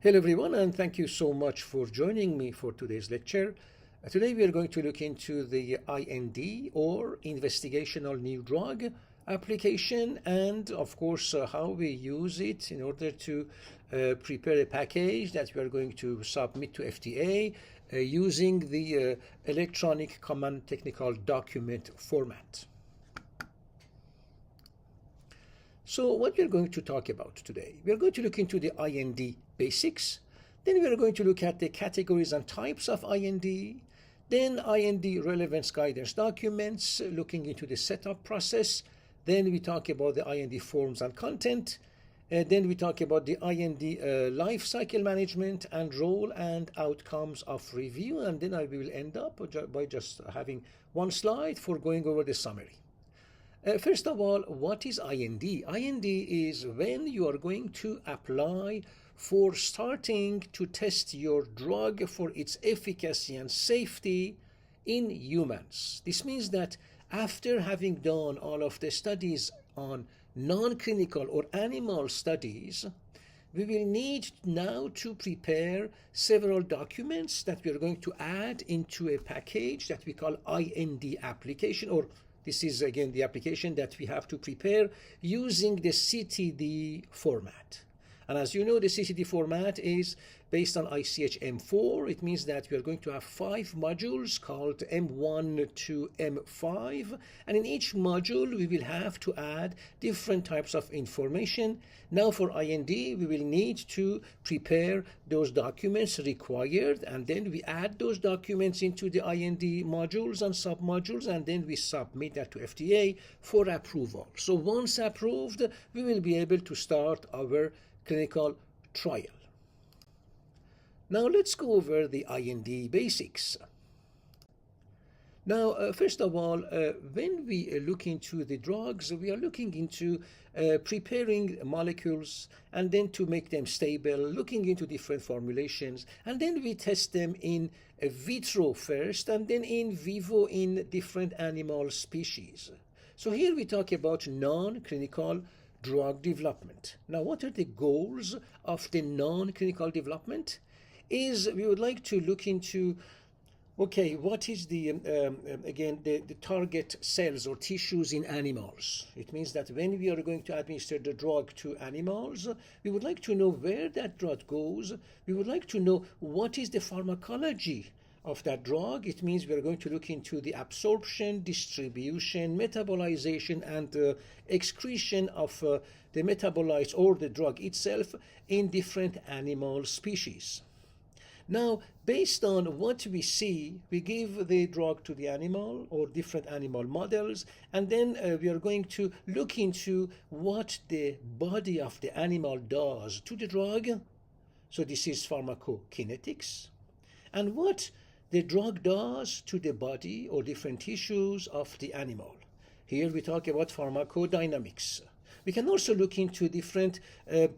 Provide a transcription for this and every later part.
Hello everyone, and thank you so much for joining me for today's lecture. Today we are going to look into the IND or Investigational New Drug application, and of course how we use it in order to prepare a package that we are going to submit to FDA using the electronic common technical document format. So what we're going to talk about today, we're going to look into the IND basics, then we're going to look at the categories and types of IND, then IND relevance guidance documents, looking into the setup process, then we talk about the IND forms and content, and then we talk about the IND life cycle management and role and outcomes of review, and then I will end up by just having one slide for going over the summary. First of all, what is IND? IND is when you are going to apply for starting to test your drug for its efficacy and safety in humans. This means that after having done all of the studies on non-clinical or animal studies, we will need now to prepare several documents that we are going to add into a package that we call IND application, or this is again the application that we have to prepare using the CTD format. And as you know, the CTD format is based on ICH M4. It means that we are going to have 5 modules called M1 to M5. And in each module, we will have to add different types of information. Now for IND, we will need to prepare those documents required, and then we add those documents into the IND modules and submodules, and then we submit that to FDA for approval. So once approved, we will be able to start our clinical trial. Now let's go over the IND basics. Now, first of all, when we look into the drugs, we are looking into preparing molecules and then to make them stable, looking into different formulations, and then we test them in vitro first and then in vivo in different animal species. So here we talk about non-clinical drug development. Now, what are the goals of the non-clinical development? Is we would like to look into, okay, what is the, again, the target cells or tissues in animals? It means that when we are going to administer the drug to animals, we would like to know where that drug goes. We would like to know what is the pharmacology of that drug. It means we are going to look into the absorption, distribution, metabolization, and excretion of the metabolites or the drug itself in different animal species. Now, based on what we see, we give the drug to the animal or different animal models, and then we are going to look into what the body of the animal does to the drug. So this is pharmacokinetics. And what the drug does to the body or different tissues of the animal. Here we talk about pharmacodynamics. We can also look into different, I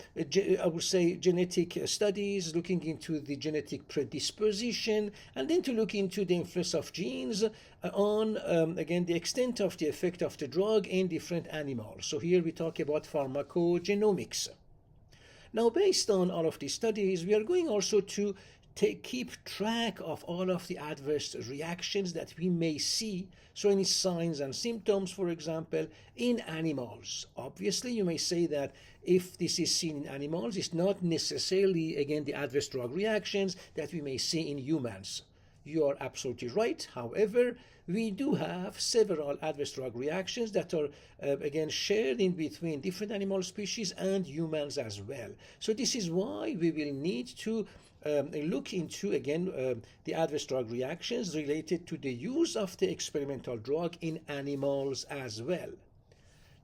would say, genetic studies, looking into the genetic predisposition, and then to look into the influence of genes on, again, the extent of the effect of the drug in different animals. So here we talk about pharmacogenomics. Now, based on all of these studies, we are going also to keep track of all of the adverse reactions that we may see. So any signs and symptoms, for example, in animals. Obviously, you may say that if this is seen in animals, it's not necessarily, again, the adverse drug reactions that we may see in humans. You are absolutely right. However, we do have several adverse drug reactions that are, again, shared in between different animal species and humans as well. So this is why we will need to look into, again, the adverse drug reactions related to the use of the experimental drug in animals as well.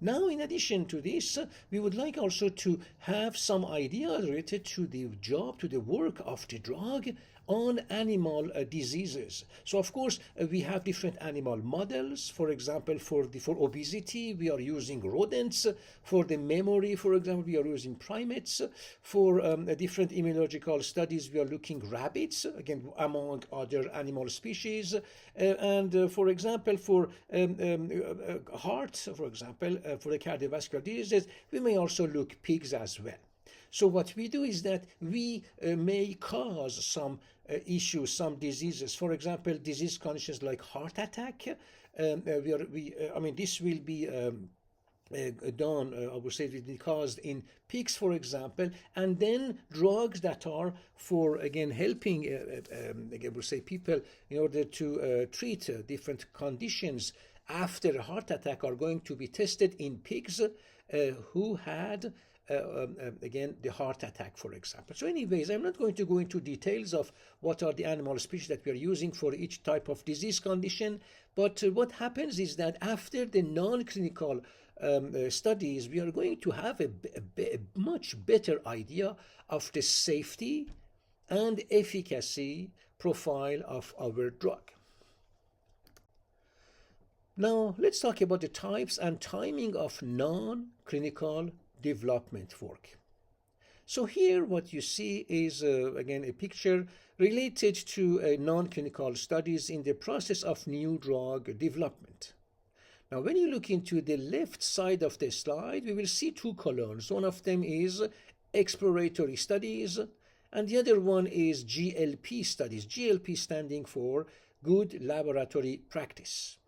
Now, in addition to this, we would like also to have some idea related to the job, to the work of the drug on animal diseases. So, of course, we have different animal models. For example, for obesity, we are using rodents. For the memory, for example, we are using primates. For different immunological studies, we are looking rabbits, again, among other animal species. And for example, for heart, for example, for the cardiovascular diseases, we may also look pigs as well. So what we do is that we may cause some issues, some diseases. For example, disease conditions like heart attack. I mean, this will be done, I would say, it will be caused in pigs, for example, and then drugs that are for, again, helping, I would say, people in order to treat different conditions after a heart attack are going to be tested in pigs who had again, the heart attack, for example. So anyways, I'm not going to go into details of what are the animal species that we are using for each type of disease condition, but what happens is that after the non-clinical studies, we are going to have a much better idea of the safety and efficacy profile of our drug. Now, let's talk about the types and timing of non-clinical development work. So here what you see is, again, a picture related to non-clinical studies in the process of new drug development. Now, when you look into the left side of the slide, we will see two columns. One of them is exploratory studies, and the other one is GLP studies. GLP standing for Good Laboratory Practice.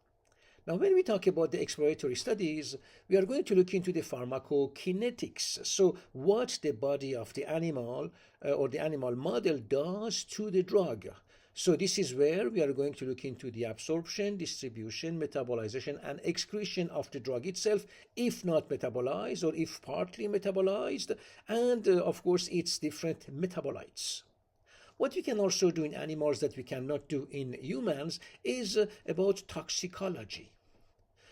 Now, when we talk about the exploratory studies, we are going to look into the pharmacokinetics. So, what the body of the animal or the animal model does to the drug. So, this is where we are going to look into the absorption, distribution, metabolization, and excretion of the drug itself, if not metabolized or if partly metabolized, and of course, its different metabolites. What we can also do in animals that we cannot do in humans is about toxicology.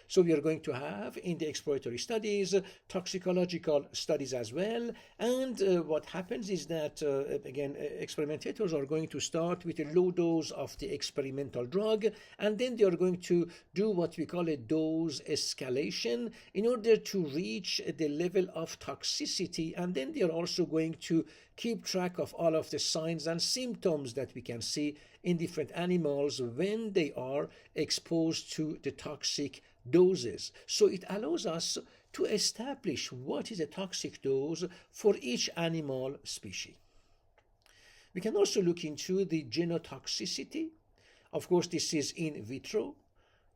So we are going to have in the exploratory studies toxicological studies as well. And what happens is that, again, experimentators are going to start with a low dose of the experimental drug, and then they are going to do what we call a dose escalation in order to reach the level of toxicity. And then they are also going to keep track of all of the signs and symptoms that we can see in different animals when they are exposed to the toxic doses. So it allows us to establish what is a toxic dose for each animal species. We can also look into the genotoxicity. Of course, this is in vitro.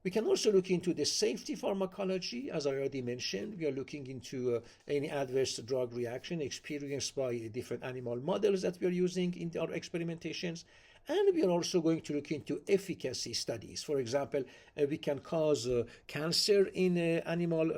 We can also look into the safety pharmacology. As I already mentioned, we are looking into any adverse drug reaction experienced by different animal models that we are using in our experimentations. And we are also going to look into efficacy studies. For example, we can cause cancer in an animal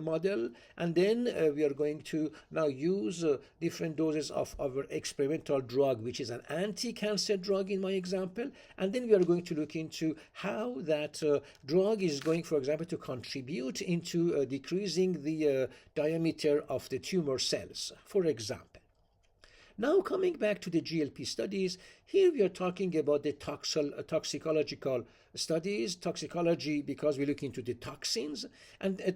model, and then we are going to now use different doses of our experimental drug, which is an anti-cancer drug in my example, and then we are going to look into how that drug is going, for example, to contribute into decreasing the diameter of the tumor cells, for example. Now, coming back to the GLP studies, here we are talking about the toxicological studies, toxicology because we look into the toxins and the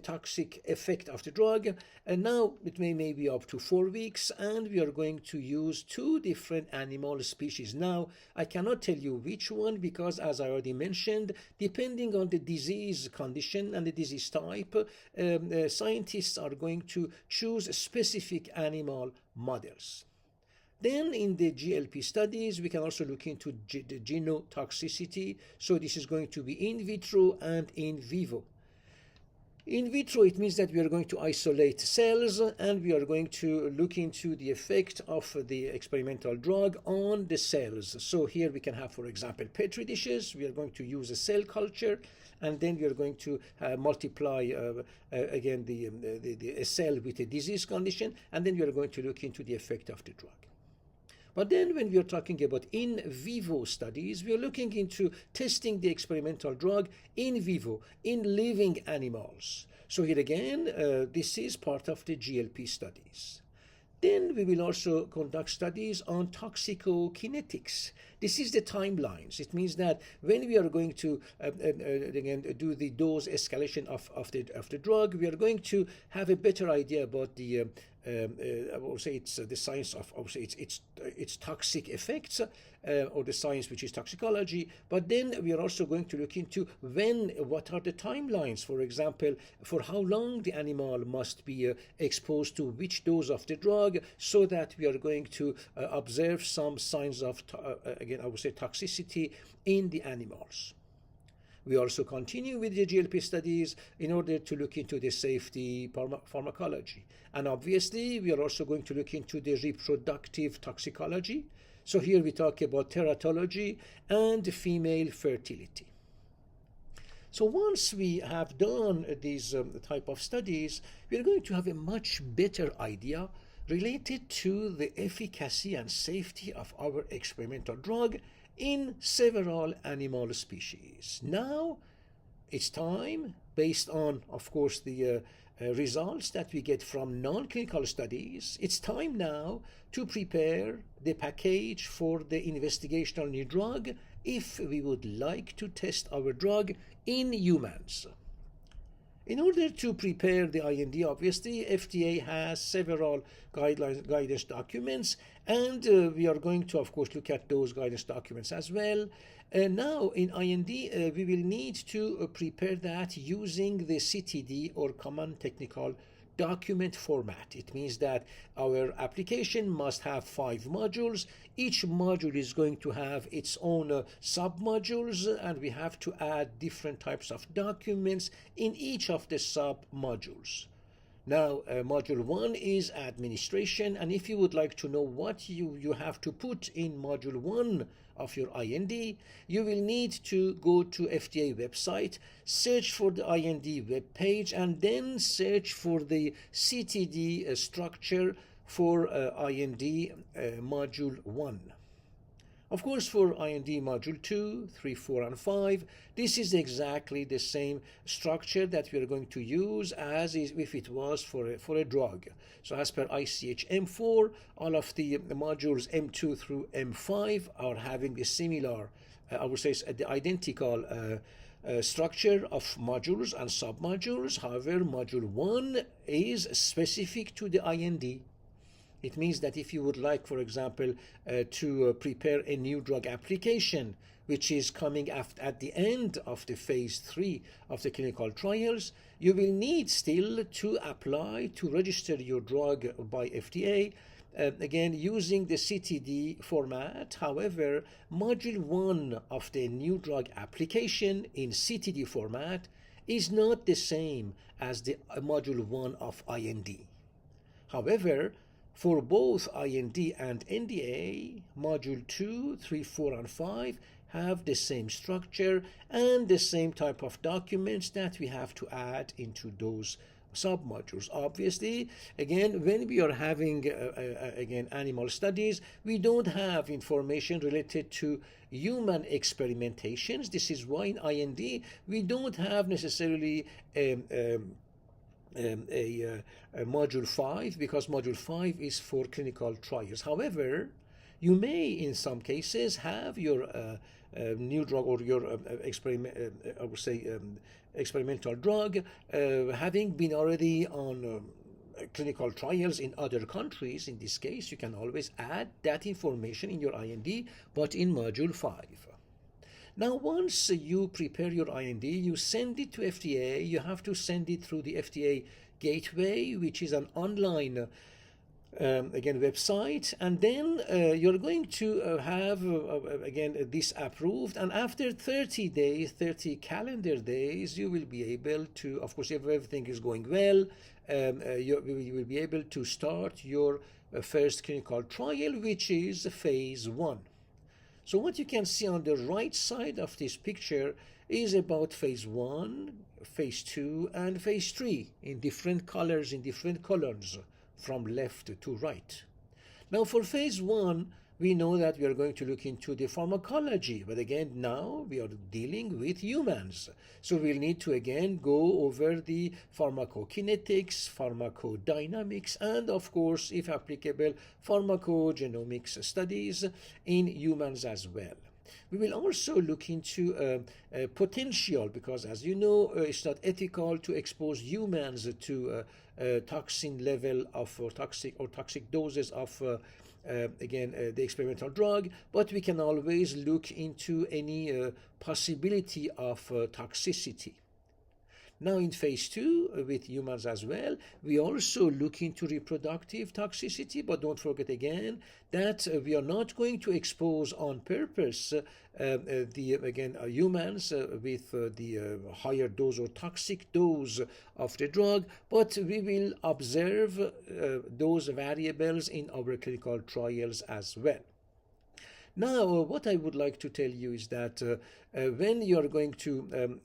toxic effect of the drug. And now it may be up to 4 weeks, and we are going to use 2 different animal species. Now, I cannot tell you which one because, as I already mentioned, depending on the disease condition and the disease type, scientists are going to choose specific animal models. Then in the GLP studies, we can also look into the genotoxicity. So this is going to be in vitro and in vivo. In vitro, it means that we are going to isolate cells and we are going to look into the effect of the experimental drug on the cells. So here we can have, for example, petri dishes. We are going to use a cell culture, and then we are going to multiply again a cell with a disease condition, and then we are going to look into the effect of the drug. But then when we are talking about in vivo studies, we are looking into testing the experimental drug in vivo, in living animals. So here again, this is part of the GLP studies. Then we will also conduct studies on toxicokinetics. This is the timelines. It means that when we are going to again do the dose escalation of the drug, we are going to have a better idea about the I would say it's the science of, I would say it's toxic effects, or the science which is toxicology. But then we are also going to look into what are the timelines, for example, for how long the animal must be exposed to which dose of the drug, so that we are going to observe some signs of, again, I would say toxicity in the animals. We also continue with the GLP studies in order to look into the safety pharmacology. And obviously, we are also going to look into the reproductive toxicology. So here we talk about teratology and female fertility. So once we have done these type of studies, we are going to have a much better idea related to the efficacy and safety of our experimental drug in several animal species. Now it's time, based on, of course, the results that we get from non-clinical studies, it's time now to prepare the package for the investigational new drug if we would like to test our drug in humans. In order to prepare the IND, obviously, FDA has several guidance documents, and we are going to, of course, look at those guidance documents as well. Now, in IND, we will need to prepare that using the CTD, or Common Technical Document format. It means that our application must have 5 modules. Each module is going to have its own sub-modules, and we have to add different types of documents in each of the sub-modules. Now, module 1 is administration, and if you would like to know what you have to put in module 1 of your IND, you will need to go to FDA website, search for the IND web page, and then search for the CTD structure for IND module 1. Of course, for IND module 2, 3, 4, and 5, this is exactly the same structure that we are going to use as if it was for a drug. So as per ICH M4, all of the modules M2 through M5 are having the similar, I would say the identical structure of modules and submodules. However, module 1 is specific to the IND. It means that if you would like, for example, to prepare a new drug application, which is coming at the end of the phase 3 of the clinical trials, you will need still to apply to register your drug by FDA, again using the CTD format. However, module 1 of the new drug application in CTD format is not the same as the module 1 of IND. However, for both IND and NDA, module 2, 3, 4, and 5 have the same structure and the same type of documents that we have to add into those submodules. Obviously, again, when we are having again animal studies, we don't have information related to human experimentations. This is why in IND we don't have necessarily a module 5, because module 5 is for clinical trials. However, you may in some cases have your new drug or your I would say experimental drug having been already on clinical trials in other countries. In this case, you can always add that information in your IND, but in module 5. Now, once you prepare your IND, you send it to FDA. You have to send it through the FDA Gateway, which is an online again website, and then you're going to have again this approved, and after 30 days, 30 calendar days, you will be able to, of course, if everything is going well, you will be able to start your first clinical trial, which is phase 1. So what you can see on the right side of this picture is about phase 1, phase 2, and phase 3 in different colors, in different colors, from left to right. Now for phase 1, we know that we are going to look into the pharmacology, but again, now we are dealing with humans. So we'll need to again go over the pharmacokinetics, pharmacodynamics, and of course, if applicable, pharmacogenomics studies in humans as well. We will also look into potential, because as you know, it's not ethical to expose humans to toxin level of toxic doses of the experimental drug, but we can always look into any possibility of toxicity. Now in phase 2 with humans as well, we also look into reproductive toxicity, but don't forget again that we are not going to expose on purpose humans with the higher dose or toxic dose of the drug, but we will observe those variables in our clinical trials as well. Now, what I would like to tell you is that when you are going to,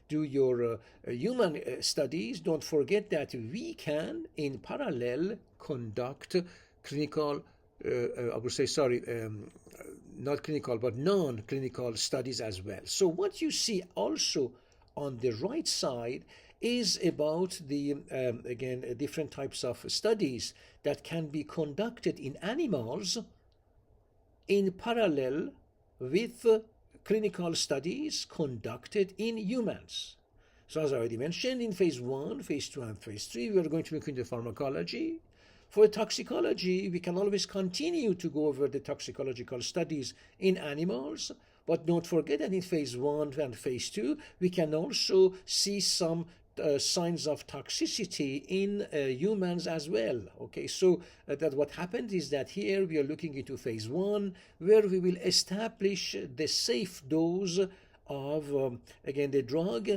do your human studies, don't forget that we can, in parallel, conduct clinical, not clinical, but non-clinical studies as well. So what you see also on the right side is about the, different types of studies that can be conducted in animals in parallel with clinical studies conducted in humans. So as I already mentioned, in phase 1, phase 2, and phase 3, we are going to look into pharmacology. For toxicology, we can always continue to go over the toxicological studies in animals, but don't forget that in phase 1 and phase 2, we can also see some signs of toxicity in humans as well. Okay, so that what happened is that here we are looking into phase 1, where we will establish the safe dose of the drug,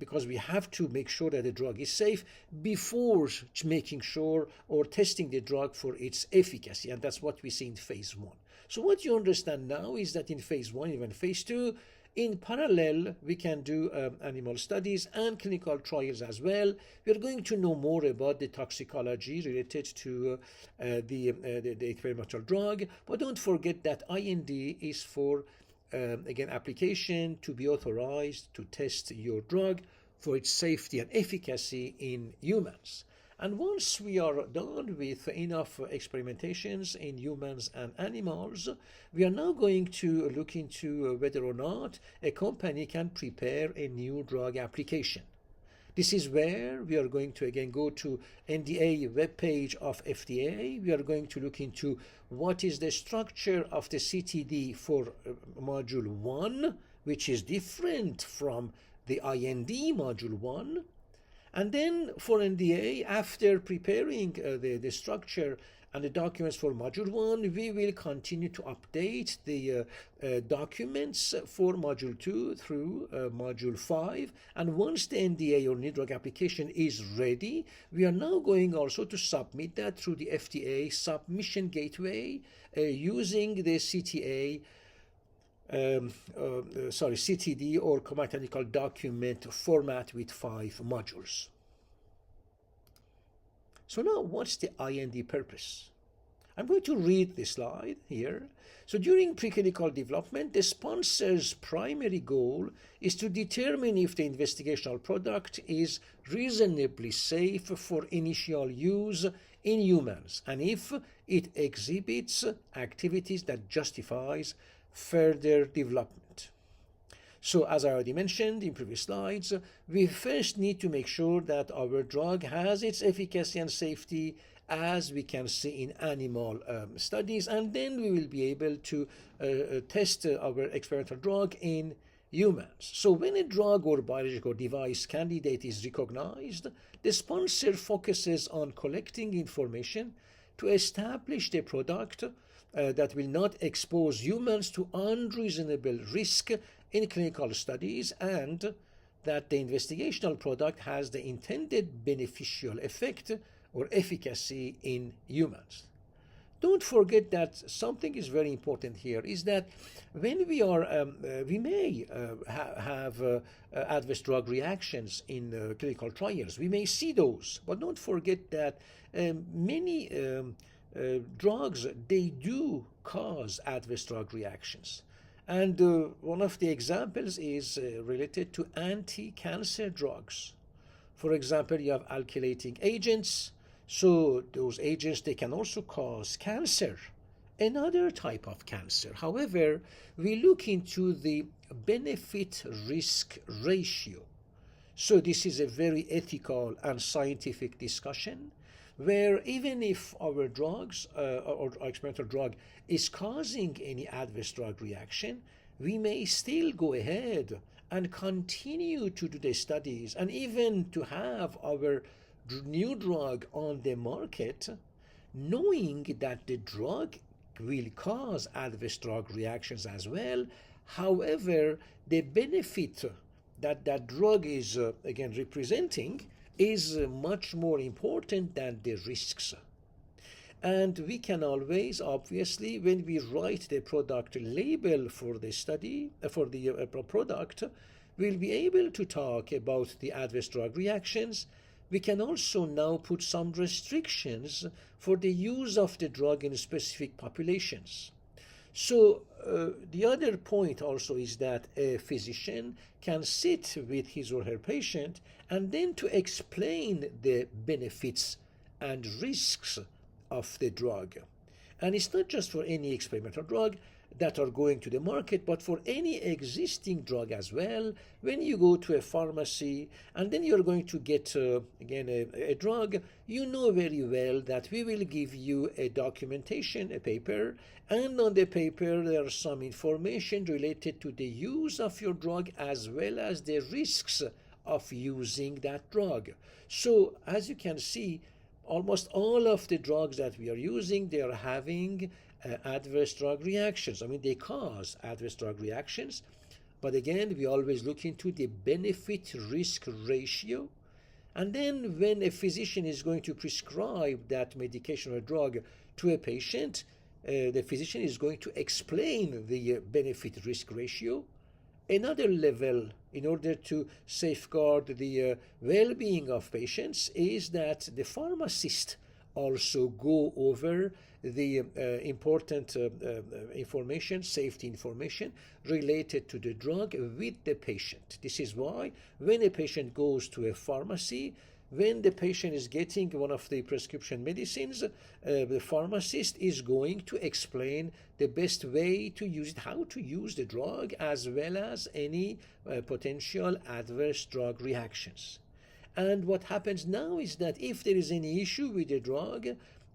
because we have to make sure that the drug is safe before making sure or testing the drug for its efficacy, and that's what we see in phase 1. So what you understand now is that in phase 1, even phase 2, in parallel, we can do animal studies and clinical trials as well. We are going to know more about the toxicology related to the experimental drug, but don't forget that IND is for, application to be authorized to test your drug for its safety and efficacy in humans. And once we are done with enough experimentations in humans and animals, we are now going to look into whether or not a company can prepare a new drug application. This is where we are going to again go to NDA webpage of FDA. We are going to look into what is the structure of the CTD for Module 1, which is different from the IND Module 1. And then for NDA, after preparing the structure and the documents for Module 1, we will continue to update the documents for Module 2 through Module 5. And once the NDA or new drug application is ready, we are now going also to submit that through the FDA submission gateway using the CTA CTD or Command Technical Document format with 5 modules. So now what's the IND purpose? I'm going to read the slide here. So during preclinical development, the sponsor's primary goal is to determine if the investigational product is reasonably safe for initial use in humans and if it exhibits activities that justifies further development. So as I already mentioned in previous slides, we first need to make sure that our drug has its efficacy and safety as we can see in animal studies, and then we will be able to test our experimental drug in humans. So when a drug or biological device candidate is recognized, the sponsor focuses on collecting information to establish the product that will not expose humans to unreasonable risk in clinical studies, and that the investigational product has the intended beneficial effect or efficacy in humans. Don't forget that something is very important here is that when we are, we may have adverse drug reactions in clinical trials. We may see those, but don't forget that many drugs, they do cause adverse drug reactions. And one of the examples is related to anti-cancer drugs. For example, you have alkylating agents. So those agents, they can also cause cancer, another type of cancer. However, we look into the benefit risk ratio. So this is a very ethical and scientific discussion where even if our drugs or our experimental drug is causing any adverse drug reaction, we may still go ahead and continue to do the studies and even to have our new drug on the market, knowing that the drug will cause adverse drug reactions as well. However, the benefit that that drug is again representing is much more important than the risks. And we can always, obviously, when we write the product label for the study, for the product, we'll be able to talk about the adverse drug reactions. We can also now put some restrictions for the use of the drug in specific populations. So the other point also is that a physician can sit with his or her patient and then to explain the benefits and risks of the drug. And it's not just for any experimental drug that are going to the market, but for any existing drug as well. When you go to a pharmacy and then you're going to get again a drug, you know very well that we will give you a documentation, a paper, and on the paper there are some information related to the use of your drug as well as the risks of using that drug. So as you can see, almost all of the drugs that we are using, they are having adverse drug reactions. I mean, they cause adverse drug reactions. But again, we always look into the benefit risk ratio. And then when a physician is going to prescribe that medication or drug to a patient, the physician is going to explain the benefit risk ratio. Another level in order to safeguard the well-being of patients is that the pharmacist also go over the important information, safety information related to the drug with the patient. This is why when a patient goes to a pharmacy, when the patient is getting one of the prescription medicines, the pharmacist is going to explain the best way to use it, how to use the drug, as well as any potential adverse drug reactions. And what happens now is that if there is any issue with the drug,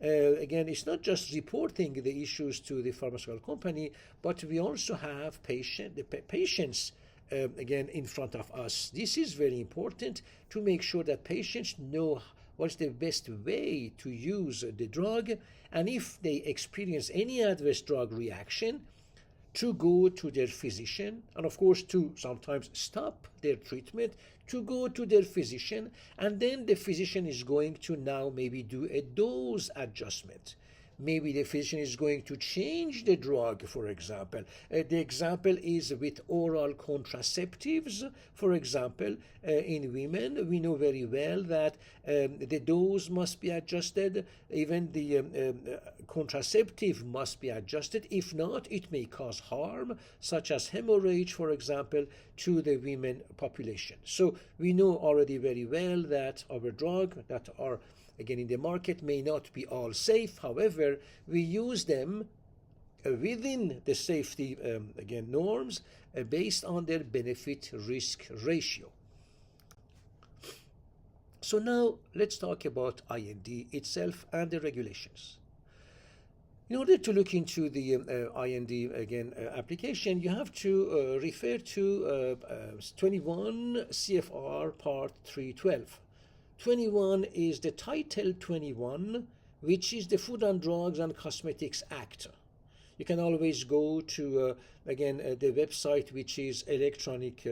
again, it's not just reporting the issues to the pharmaceutical company, but we also have patients again in front of us. This is very important to make sure that patients know what's the best way to use the drug, and if they experience any adverse drug reaction, to go to their physician, and of course to sometimes stop their treatment, to go to their physician, and then the physician is going to now maybe do a dose adjustment. Maybe the physician is going to change the drug, for example. The example is with oral contraceptives. For example, in women, we know very well that the dose must be adjusted. Even the contraceptive must be adjusted. If not, it may cause harm, such as hemorrhage, for example, to the women population. So we know already very well that our drugs that are again in the market may not be all safe. However, we use them within the safety again norms based on their benefit risk ratio. So now let's talk about IND itself and the regulations. In order to look into the IND again application, you have to refer to 21 CFR Part 312. 21 is the Title 21, which is the Food and Drugs and Cosmetics Act. You can always go to, again, the website, which is electronic,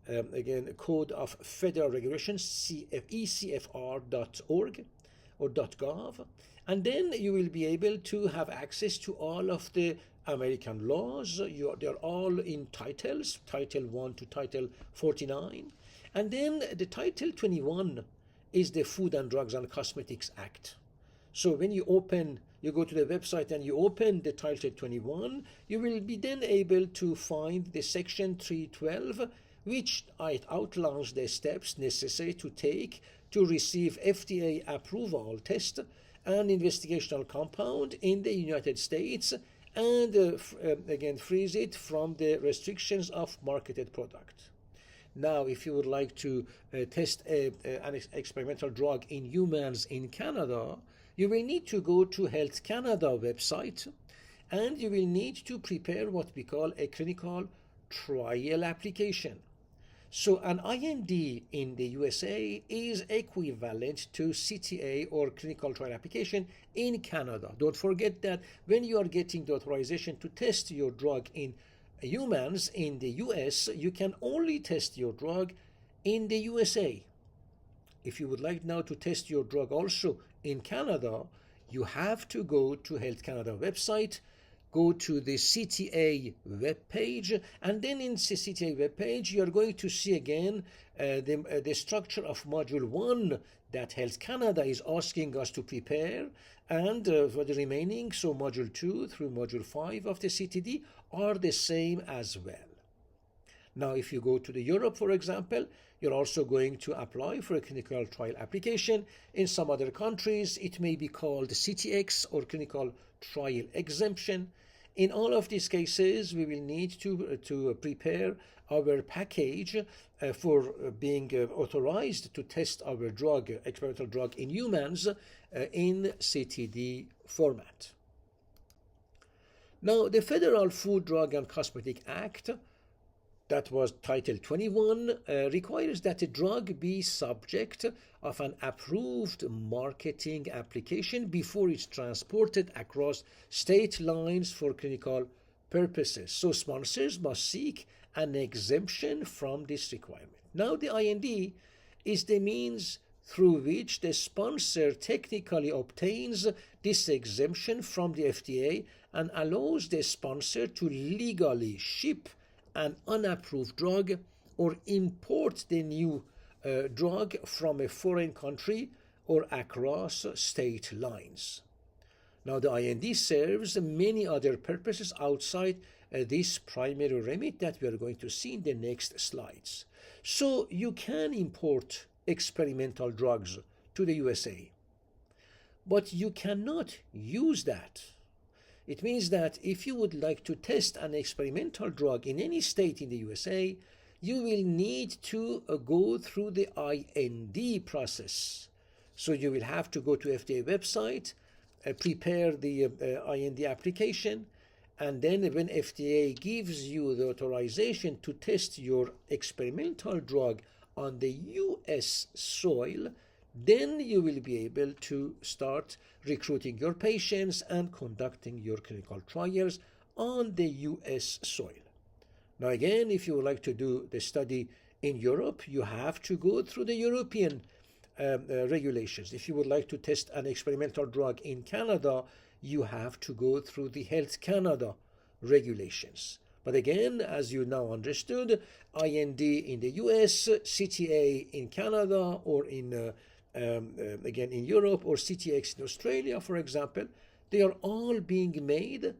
again, Code of Federal Regulations, ecfr.org or .gov, and then you will be able to have access to all of the American laws. They're all in titles, Title 1 to Title 49, and then the Title 21 is the Food and Drugs and Cosmetics Act. So when you go to the website and you open the Title 21, you will be then able to find the Section 312, which outlines the steps necessary to take to receive FDA approval test and investigational compound in the United States, and again freeze it from the restrictions of marketed product. Now, if you would like to test an experimental drug in humans in Canada, you will need to go to Health Canada website, and you will need to prepare what we call a clinical trial application. So an IND in the USA is equivalent to CTA, or clinical trial application, in Canada. Don't forget that when you are getting the authorization to test your drug in humans in the US, you can only test your drug in the USA. If you would like now to test your drug also in Canada, you have to go to Health Canada website, go to the CTA webpage, and then in the CTA webpage you are going to see again the structure of Module 1 that Health Canada is asking us to prepare, and for the remaining, so Module 2 through Module 5 of the CTD are the same as well. Now, if you go to the Europe, for example, you're also going to apply for a clinical trial application. In some other countries, it may be called CTX, or clinical trial exemption. In all of these cases, we will need to prepare our package for being authorized to test our drug, experimental drug in humans, in CTD format. Now, the Federal Food, Drug and Cosmetic Act, that was Title 21, requires that a drug be subject of an approved marketing application before it's transported across state lines for clinical purposes. So sponsors must seek an exemption from this requirement. Now, the IND is the means through which the sponsor technically obtains this exemption from the FDA and allows the sponsor to legally ship an unapproved drug or import the new drug from a foreign country or across state lines. Now, the IND serves many other purposes outside this primary remit that we are going to see in the next slides. So you can import experimental drugs to the USA, but you cannot use that. It means that if you would like to test an experimental drug in any state in the USA, you will need to go through the IND process. So you will have to go to FDA website, prepare the IND application, and then when FDA gives you the authorization to test your experimental drug on the US soil, then you will be able to start recruiting your patients and conducting your clinical trials on the US soil. Now again, if you would like to do the study in Europe, you have to go through the European regulations. If you would like to test an experimental drug in Canada, you have to go through the Health Canada regulations. But again, as you now understood, IND in the US, CTA in Canada, or in again in Europe, or CTX in Australia, for example, they are all being made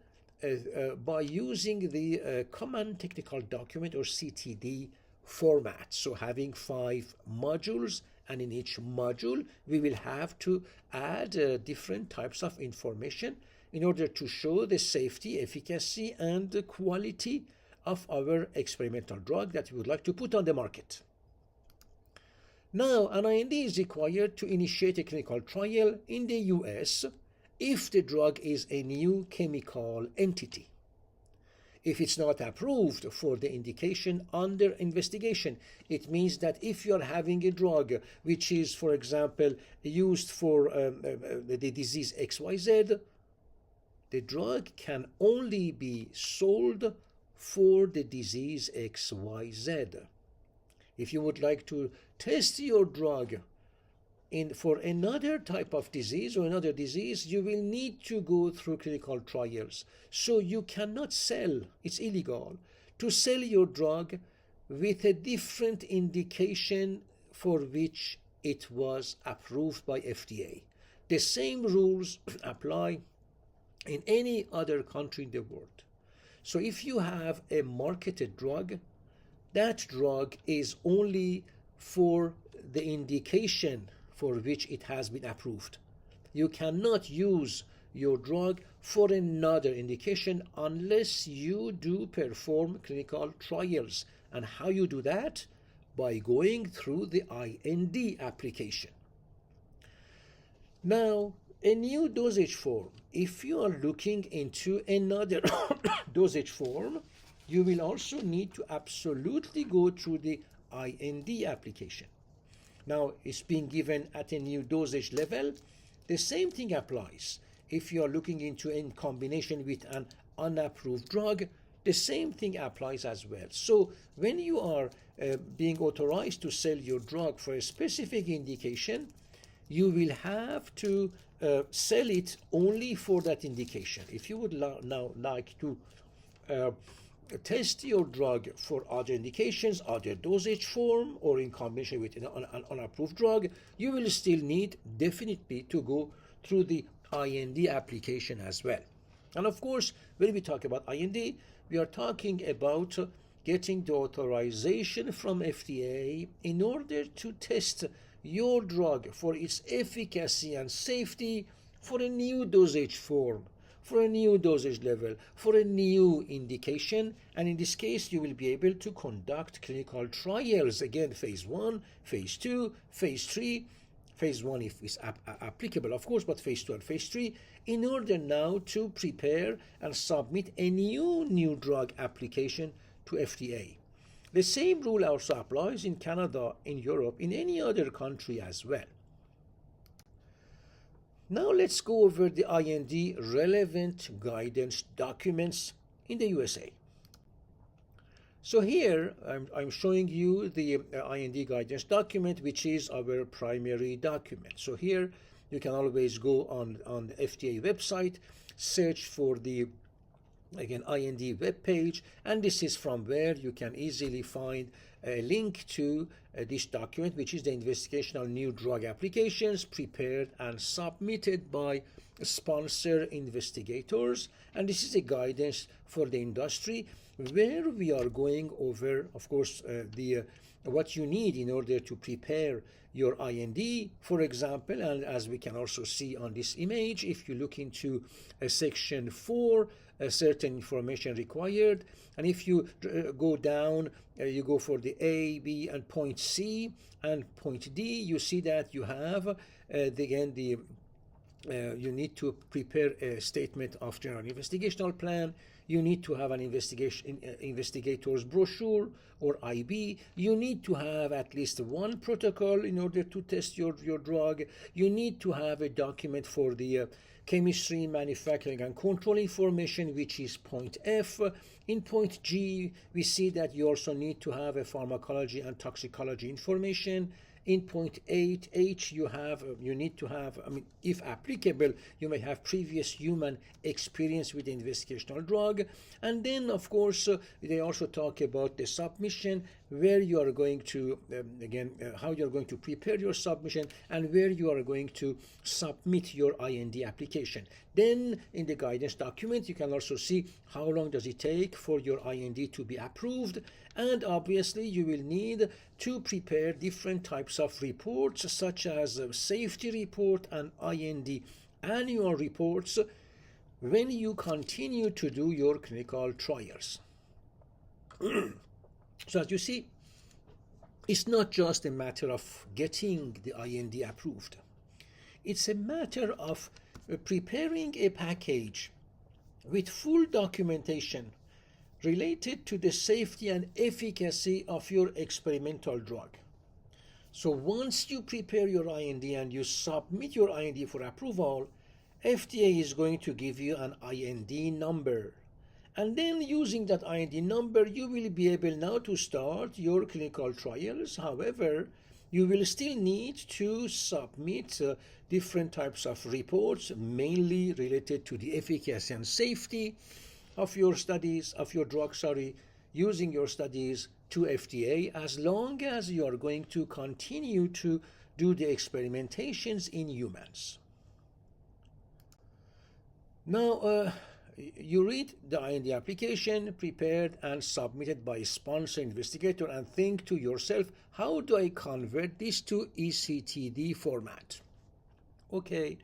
by using the Common Technical Document, or CTD format. So having 5 modules, and in each module we will have to add different types of information in order to show the safety, efficacy, and the quality of our experimental drug that we would like to put on the market. Now, an IND is required to initiate a clinical trial in the US if the drug is a new chemical entity. If it's not approved for the indication under investigation, it means that if you are having a drug which is, for example, used for the disease XYZ, the drug can only be sold for the disease XYZ. If you would like to test your drug for another type of disease or another disease, you will need to go through clinical trials. So you cannot sell, it's illegal, to sell your drug with a different indication for which it was approved by FDA. The same rules apply in any other country in the world. So if you have a marketed drug, that drug is only for the indication for which it has been approved. You cannot use your drug for another indication unless you do perform clinical trials. And how you do that? By going through the IND application. Now, a new dosage form. If you are looking into another dosage form, you will also need to absolutely go through the IND application. Now, it's being given at a new dosage level. The same thing applies. If you are looking into in combination with an unapproved drug, the same thing applies as well. So when you are being authorized to sell your drug for a specific indication, you will have to sell it only for that indication. If you would now like to test your drug for other indications, other dosage form, or in combination with an unapproved drug, you will still need definitely to go through the IND application as well. And of course, when we talk about IND, we are talking about getting the authorization from FDA in order to test your drug for its efficacy and safety for a new dosage form, for a new dosage level, for a new indication. And in this case, you will be able to conduct clinical trials, again, phase 1, phase 2, phase 3, phase 1 if it's applicable, of course, but phase 2 and phase 3, in order now to prepare and submit a new drug application to FDA. The same rule also applies in Canada, in Europe, in any other country as well. Now let's go over the IND relevant guidance documents in the USA. So here I'm showing you the IND guidance document, which is our primary document. So here you can always go on the FDA website, search for the again IND web page, and this is from where you can easily find a link to this document, which is the investigational new drug applications prepared and submitted by sponsor investigators. And this is a guidance for the industry where we are going over, of course, what you need in order to prepare your IND, for example. And as we can also see on this image, if you look into section 4, certain information required, and if you go down, you go for the A, B, and point C and point D, you see that you have you need to prepare a statement of general investigational plan. You need to have an investigator's brochure or IB. You need to have at least one protocol in order to test your drug. You need to have a document for the chemistry, manufacturing, and control information, which is point F. In point G, we see that you also need to have a pharmacology and toxicology information. In point 8H, you need to have, if applicable, you may have previous human experience with the investigational drug. And then, of course, they also talk about the submission, where you are going to, how you're going to prepare your submission, and where you are going to submit your IND application. Then, in the guidance document, you can also see how long does it take for your IND to be approved. And obviously, you will need to prepare different types of reports, such as a safety report and IND annual reports, when you continue to do your clinical trials. So as you see, it's not just a matter of getting the IND approved. It's a matter of preparing a package with full documentation related to the safety and efficacy of your experimental drug. So once you prepare your IND and you submit your IND for approval, FDA is going to give you an IND number. And then using that IND number, you will be able now to start your clinical trials. However, you will still need to submit different types of reports, mainly related to the efficacy and safety of your studies, of your drug, using your studies to FDA, as long as you are going to continue to do the experimentations in humans. Now, you read the IND application prepared and submitted by a sponsor investigator and think to yourself, how do I convert this to ECTD format? Okay,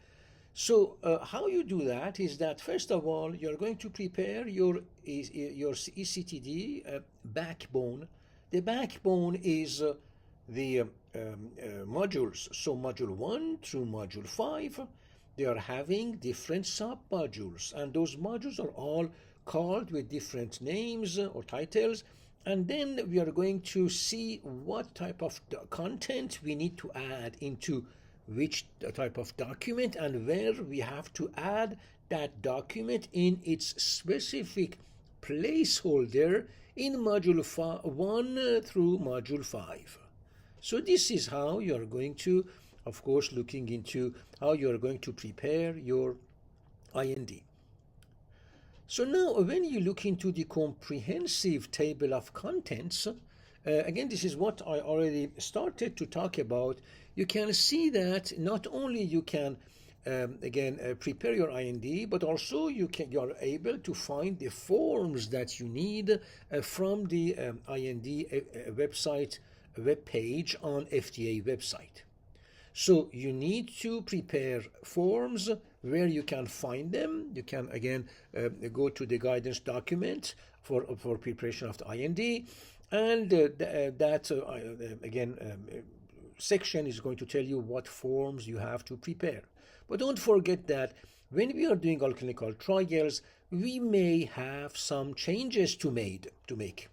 so how you do that is that first of all, you're going to prepare your ECTD backbone. The backbone is the modules. So module 1 through module 5, they are having different sub-modules, and those modules are all called with different names or titles. And then we are going to see what type of content we need to add into which type of document, and where we have to add that document in its specific placeholder in module 1 through module 5. So this is how you are going to, of course, looking into how you are going to prepare your IND. So now when you look into the comprehensive table of contents, again, this is what I already started to talk about. You can see that not only you can prepare your IND, but also you are able to find the forms that you need from the IND web page on FDA website. So you need to prepare forms where you can find them. You can again go to the guidance document for preparation of the IND, and section is going to tell you what forms you have to prepare. But don't forget that when we are doing all clinical trials, we may have some changes to make.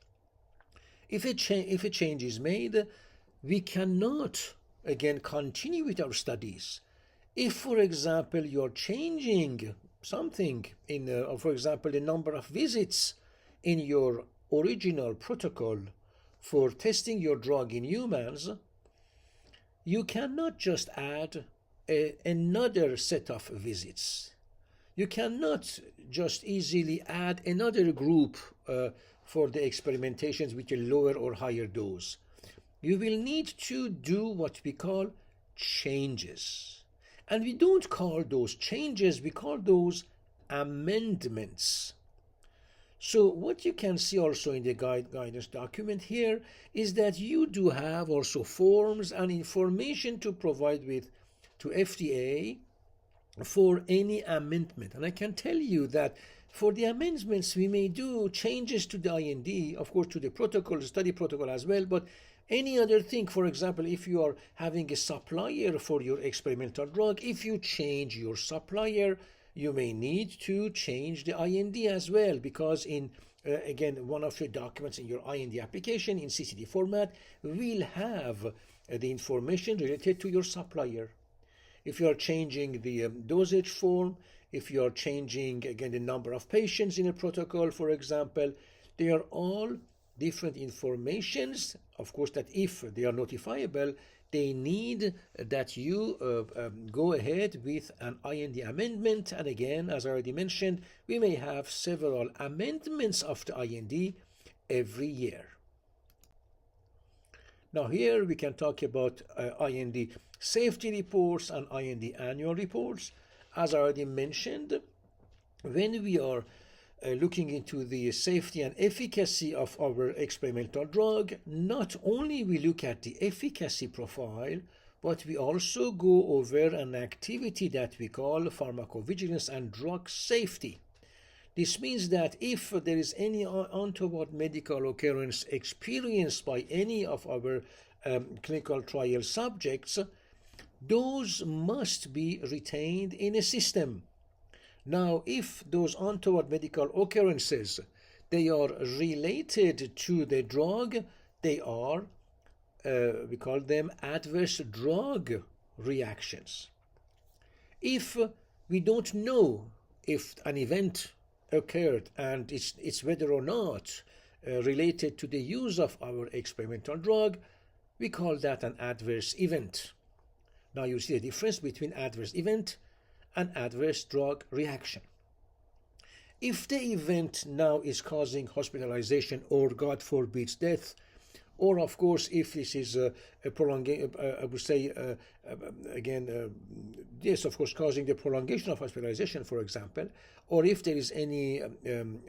If a change is made, we cannot again continue with our studies. If, for example, you're changing something in, for example, the number of visits in your original protocol for testing your drug in humans, you cannot just add another set of visits. You cannot just easily add another group for the experimentations with a lower or higher dose. You will need to do what we call changes. And we don't call those changes, we call those amendments. So what you can see also in the guidance document here is that you do have also forms and information to provide with to FDA for any amendment. And I can tell you that for the amendments, we may do changes to the IND, of course, to the protocol, the study protocol as well, but any other thing, for example, if you are having a supplier for your experimental drug, if you change your supplier, you may need to change the IND as well, because in, again, one of your documents in your IND application in CCD format will have the information related to your supplier. If you are changing the dosage form, if you are changing, again, the number of patients in a protocol, for example, they are all different informations, of course, that if they are notifiable, they need that you go ahead with an IND amendment. And again, as I already mentioned, we may have several amendments of the IND every year. Now here we can talk about IND safety reports and IND annual reports. As I already mentioned, when we are looking into the safety and efficacy of our experimental drug, not only we look at the efficacy profile, but we also go over an activity that we call pharmacovigilance and drug safety. This means that if there is any untoward medical occurrence experienced by any of our clinical trial subjects, those must be retained in a system. Now, if those untoward medical occurrences, they are related to the drug, they are, we call them adverse drug reactions. If we don't know if an event occurred and it's whether or not related to the use of our experimental drug, we call that an adverse event. Now you see the difference between adverse event and adverse drug reaction. If the event now is causing hospitalization or, God forbid, death, or of course, if this is a prolongation, I would say, again, yes, of course, causing the prolongation of hospitalization, for example, or if there is any,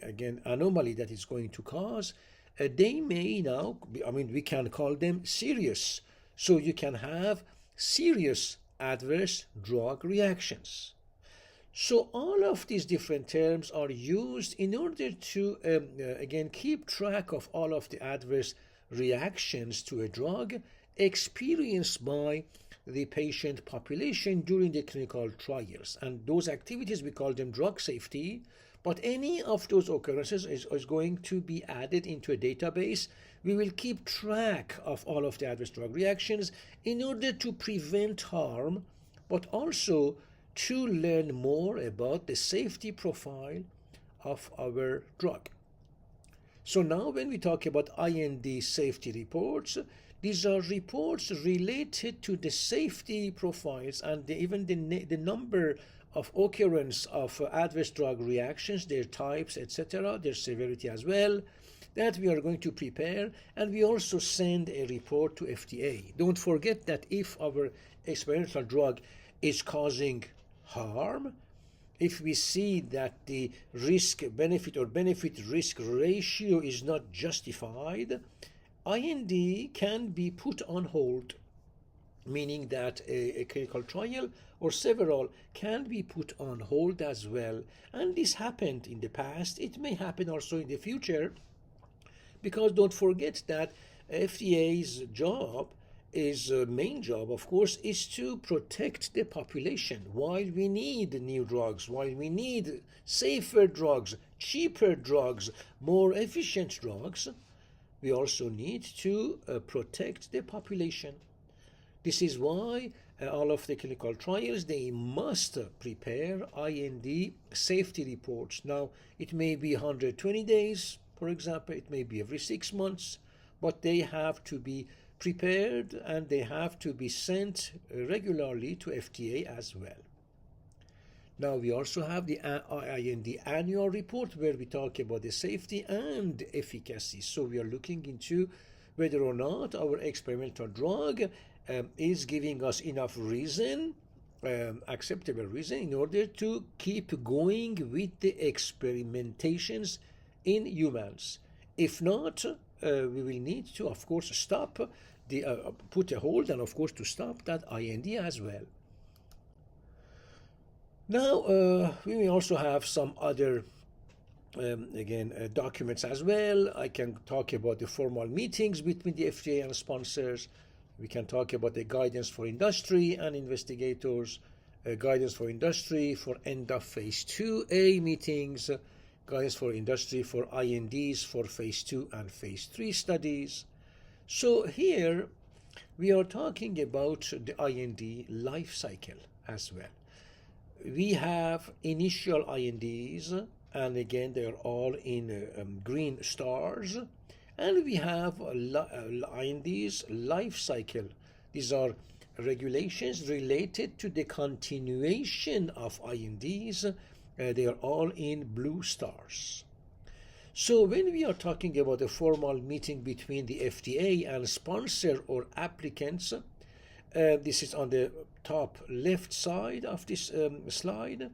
again, anomaly that is going to cause, they may now, I mean, we can call them serious. So you can have serious adverse drug reactions. So all of these different terms are used in order to, again, keep track of all of the adverse reactions to a drug experienced by the patient population during the clinical trials. And those activities, we call them drug safety, but any of those occurrences is going to be added into a database. We will keep track of all of the adverse drug reactions in order to prevent harm, but also to learn more about the safety profile of our drug. So now when we talk about IND safety reports, these are reports related to the safety profiles and even the number of occurrence of adverse drug reactions, their types, etc., their severity as well, that we are going to prepare, and we also send a report to FDA. Don't forget that if our experimental drug is causing harm, if we see that the risk benefit or benefit risk ratio is not justified, IND can be put on hold, meaning that a clinical trial or several can be put on hold as well. And this happened in the past. It may happen also in the future, because don't forget that FDA's job is main job, of course, is to protect the population. While we need new drugs, while we need safer drugs, cheaper drugs, more efficient drugs, we also need to protect the population. This is why all of the clinical trials, they must prepare IND safety reports. Now, it may be 120 days, for example, it may be every 6 months, but they have to be prepared and they have to be sent regularly to FDA as well. Now we also have the IND annual report where we talk about the safety and efficacy. So we are looking into whether or not our experimental drug is giving us enough reason, acceptable reason, in order to keep going with the experimentations in humans. If not, we will need to, of course, stop put a hold and, of course, to stop that IND as well. Now, we may also have some other, documents as well. I can talk about the formal meetings between the FDA and sponsors. We can talk about the guidance for industry and investigators, guidance for industry for end of phase 2A meetings, guidance for industry for INDs for phase 2 and phase 3 studies. So here we are talking about the IND life cycle as well. We have initial INDs, and again they are all in green stars, and we have INDs life cycle. These are regulations related to the continuation of INDs. They are all in blue stars. So when we are talking about a formal meeting between the FDA and sponsor or applicants, this is on the top left side of this slide,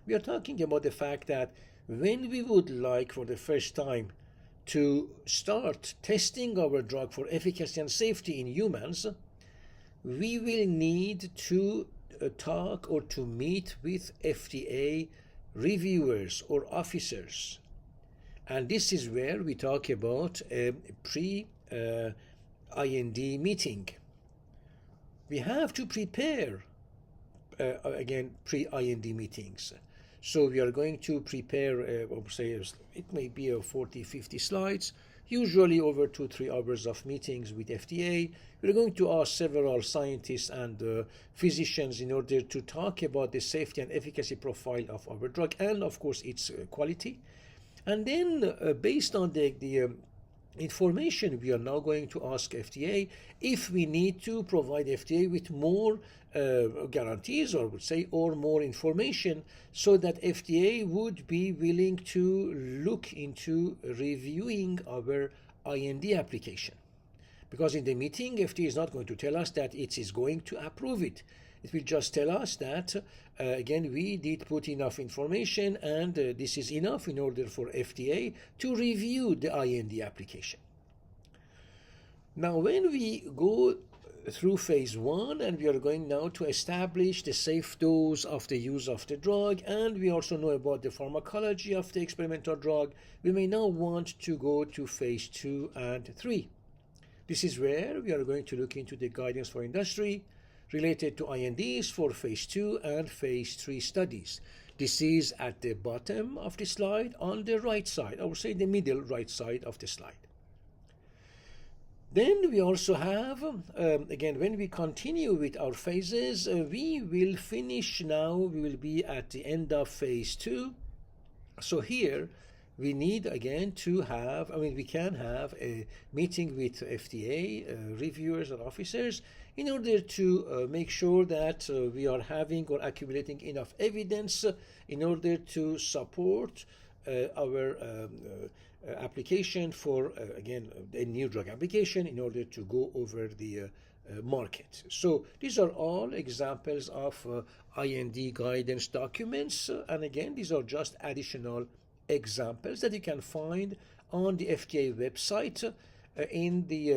we are talking about the fact that when we would like for the first time to start testing our drug for efficacy and safety in humans, we will need to talk or to meet with FDA reviewers or officers. And this is where we talk about a pre-IND meeting. We have to prepare, again, pre-IND meetings. So we are going to prepare, say, it may be 40, 50 slides, usually over 2-3 hours of meetings with FDA. We're going to ask several scientists and physicians in order to talk about the safety and efficacy profile of our drug and, of course, its quality. And then, based on the information, we are now going to ask FDA if we need to provide FDA with more guarantees, or would say, or more information, so that FDA would be willing to look into reviewing our IND application. Because in the meeting, FDA is not going to tell us that it is going to approve it. It will just tell us that, again, we did put enough information and this is enough in order for FDA to review the IND application. Now, when we go through phase 1 and we are going now to establish the safe dose of the use of the drug, and we also know about the pharmacology of the experimental drug, we may now want to go to phase 2 and 3. This is where we are going to look into the guidance for industry related to INDs for phase 2 and phase 3 studies. This is at the bottom of the slide on the right side, I would say the middle right side of the slide. Then we also have, again, when we continue with our phases, we will finish now, we will be at the end of phase 2. So here, we need again to have, we can have a meeting with FDA reviewers and officers in order to make sure that we are having or accumulating enough evidence in order to support our application for, again, a new drug application in order to go over the market. So these are all examples of IND guidance documents, and again, these are just additional examples that you can find on the FDA website in the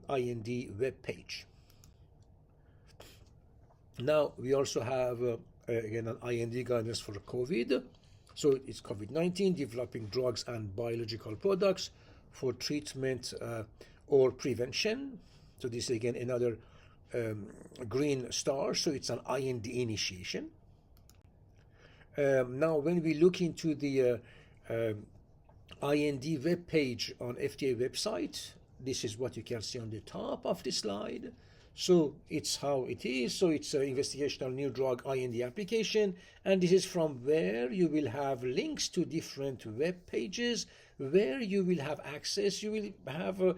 IND web page. Now we also have again an IND guidance for COVID. So it's COVID-19, developing drugs and biological products for treatment or prevention. So this is again another green star, so it's an IND initiation. Now, when we look into the IND web page on FDA website, this is what you can see on the top of the slide. So it's how it is. So it's an investigational new drug IND application, and this is from where you will have links to different web pages where you will have access. You will have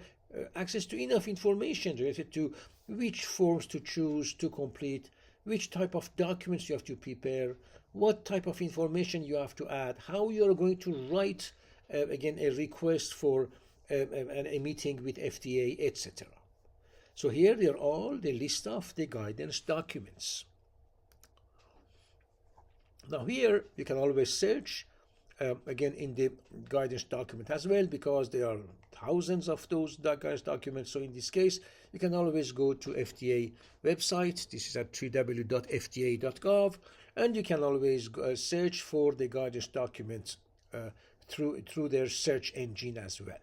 access to enough information related to which forms to choose to complete, which type of documents you have to prepare, what type of information you have to add, how you are going to write, again, a request for a meeting with FDA, etc. So here they are all the list of the guidance documents. Now here you can always search, again, in the guidance document as well, because there are thousands of those guidance documents. So in this case, you can always go to FDA website. This is at www.fda.gov, and you can always search for the guidance documents through their search engine as well.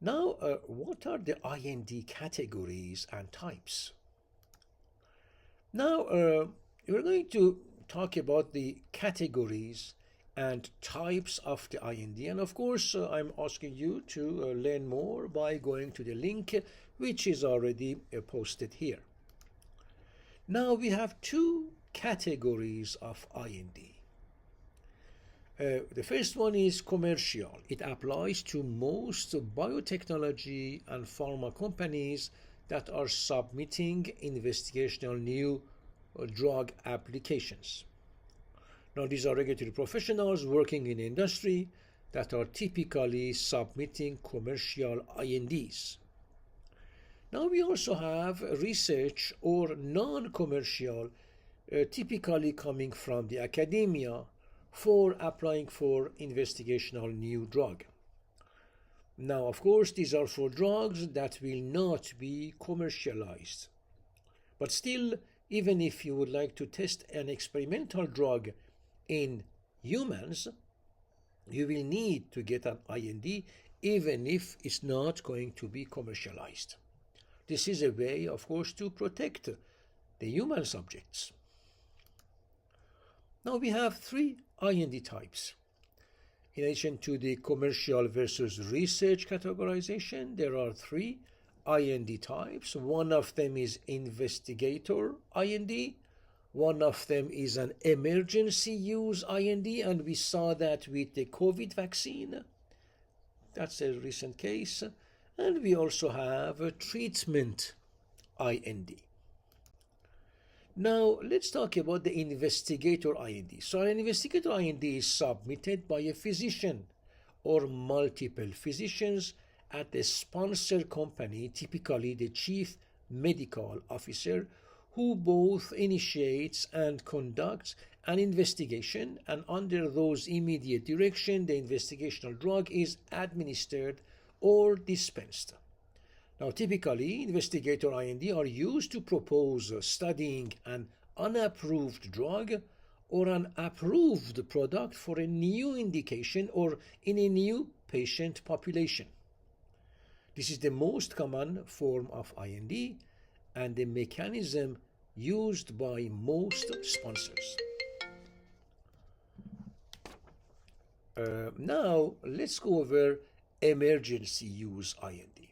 Now, what are the IND categories and types? Now, we're going to talk about the categories and types of the IND. And of course, I'm asking you to learn more by going to the link, which is already posted here. Now, we have two categories of IND. The first one is commercial. It applies to most biotechnology and pharma companies that are submitting investigational new drug applications. Now, these are regulatory professionals working in industry that are typically submitting commercial INDs. Now, we also have research or non-commercial, typically coming from the academia, for applying for investigational new drug. Now, of course, these are for drugs that will not be commercialized. But still, even if you would like to test an experimental drug in humans, you will need to get an IND, even if it's not going to be commercialized. This is a way, of course, to protect the human subjects. Now we have three IND types. In addition to the commercial versus research categorization, there are three IND types. One of them is investigator IND. One of them is an emergency use IND, and we saw that with the COVID vaccine. That's a recent case. And we also have a treatment IND. Now, let's talk about the investigator IND. So, an investigator IND is submitted by a physician or multiple physicians at the sponsor company, typically the chief medical officer, who both initiates and conducts an investigation, and under those immediate direction, the investigational drug is administered or dispensed. Now, typically, investigator IND are used to propose studying an unapproved drug or an approved product for a new indication or in a new patient population. This is the most common form of IND and the mechanism used by most sponsors. Now, let's go over emergency use IND.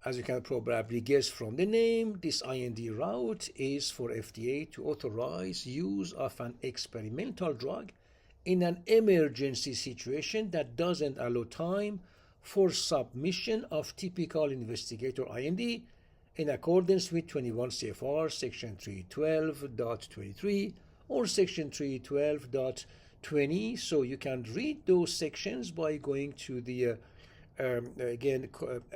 As you can probably guess from the name, this IND route is for FDA to authorize use of an experimental drug in an emergency situation that doesn't allow time for submission of typical investigator IND in accordance with 21 CFR section 312.23 or section 312.20. So you can read those sections by going to the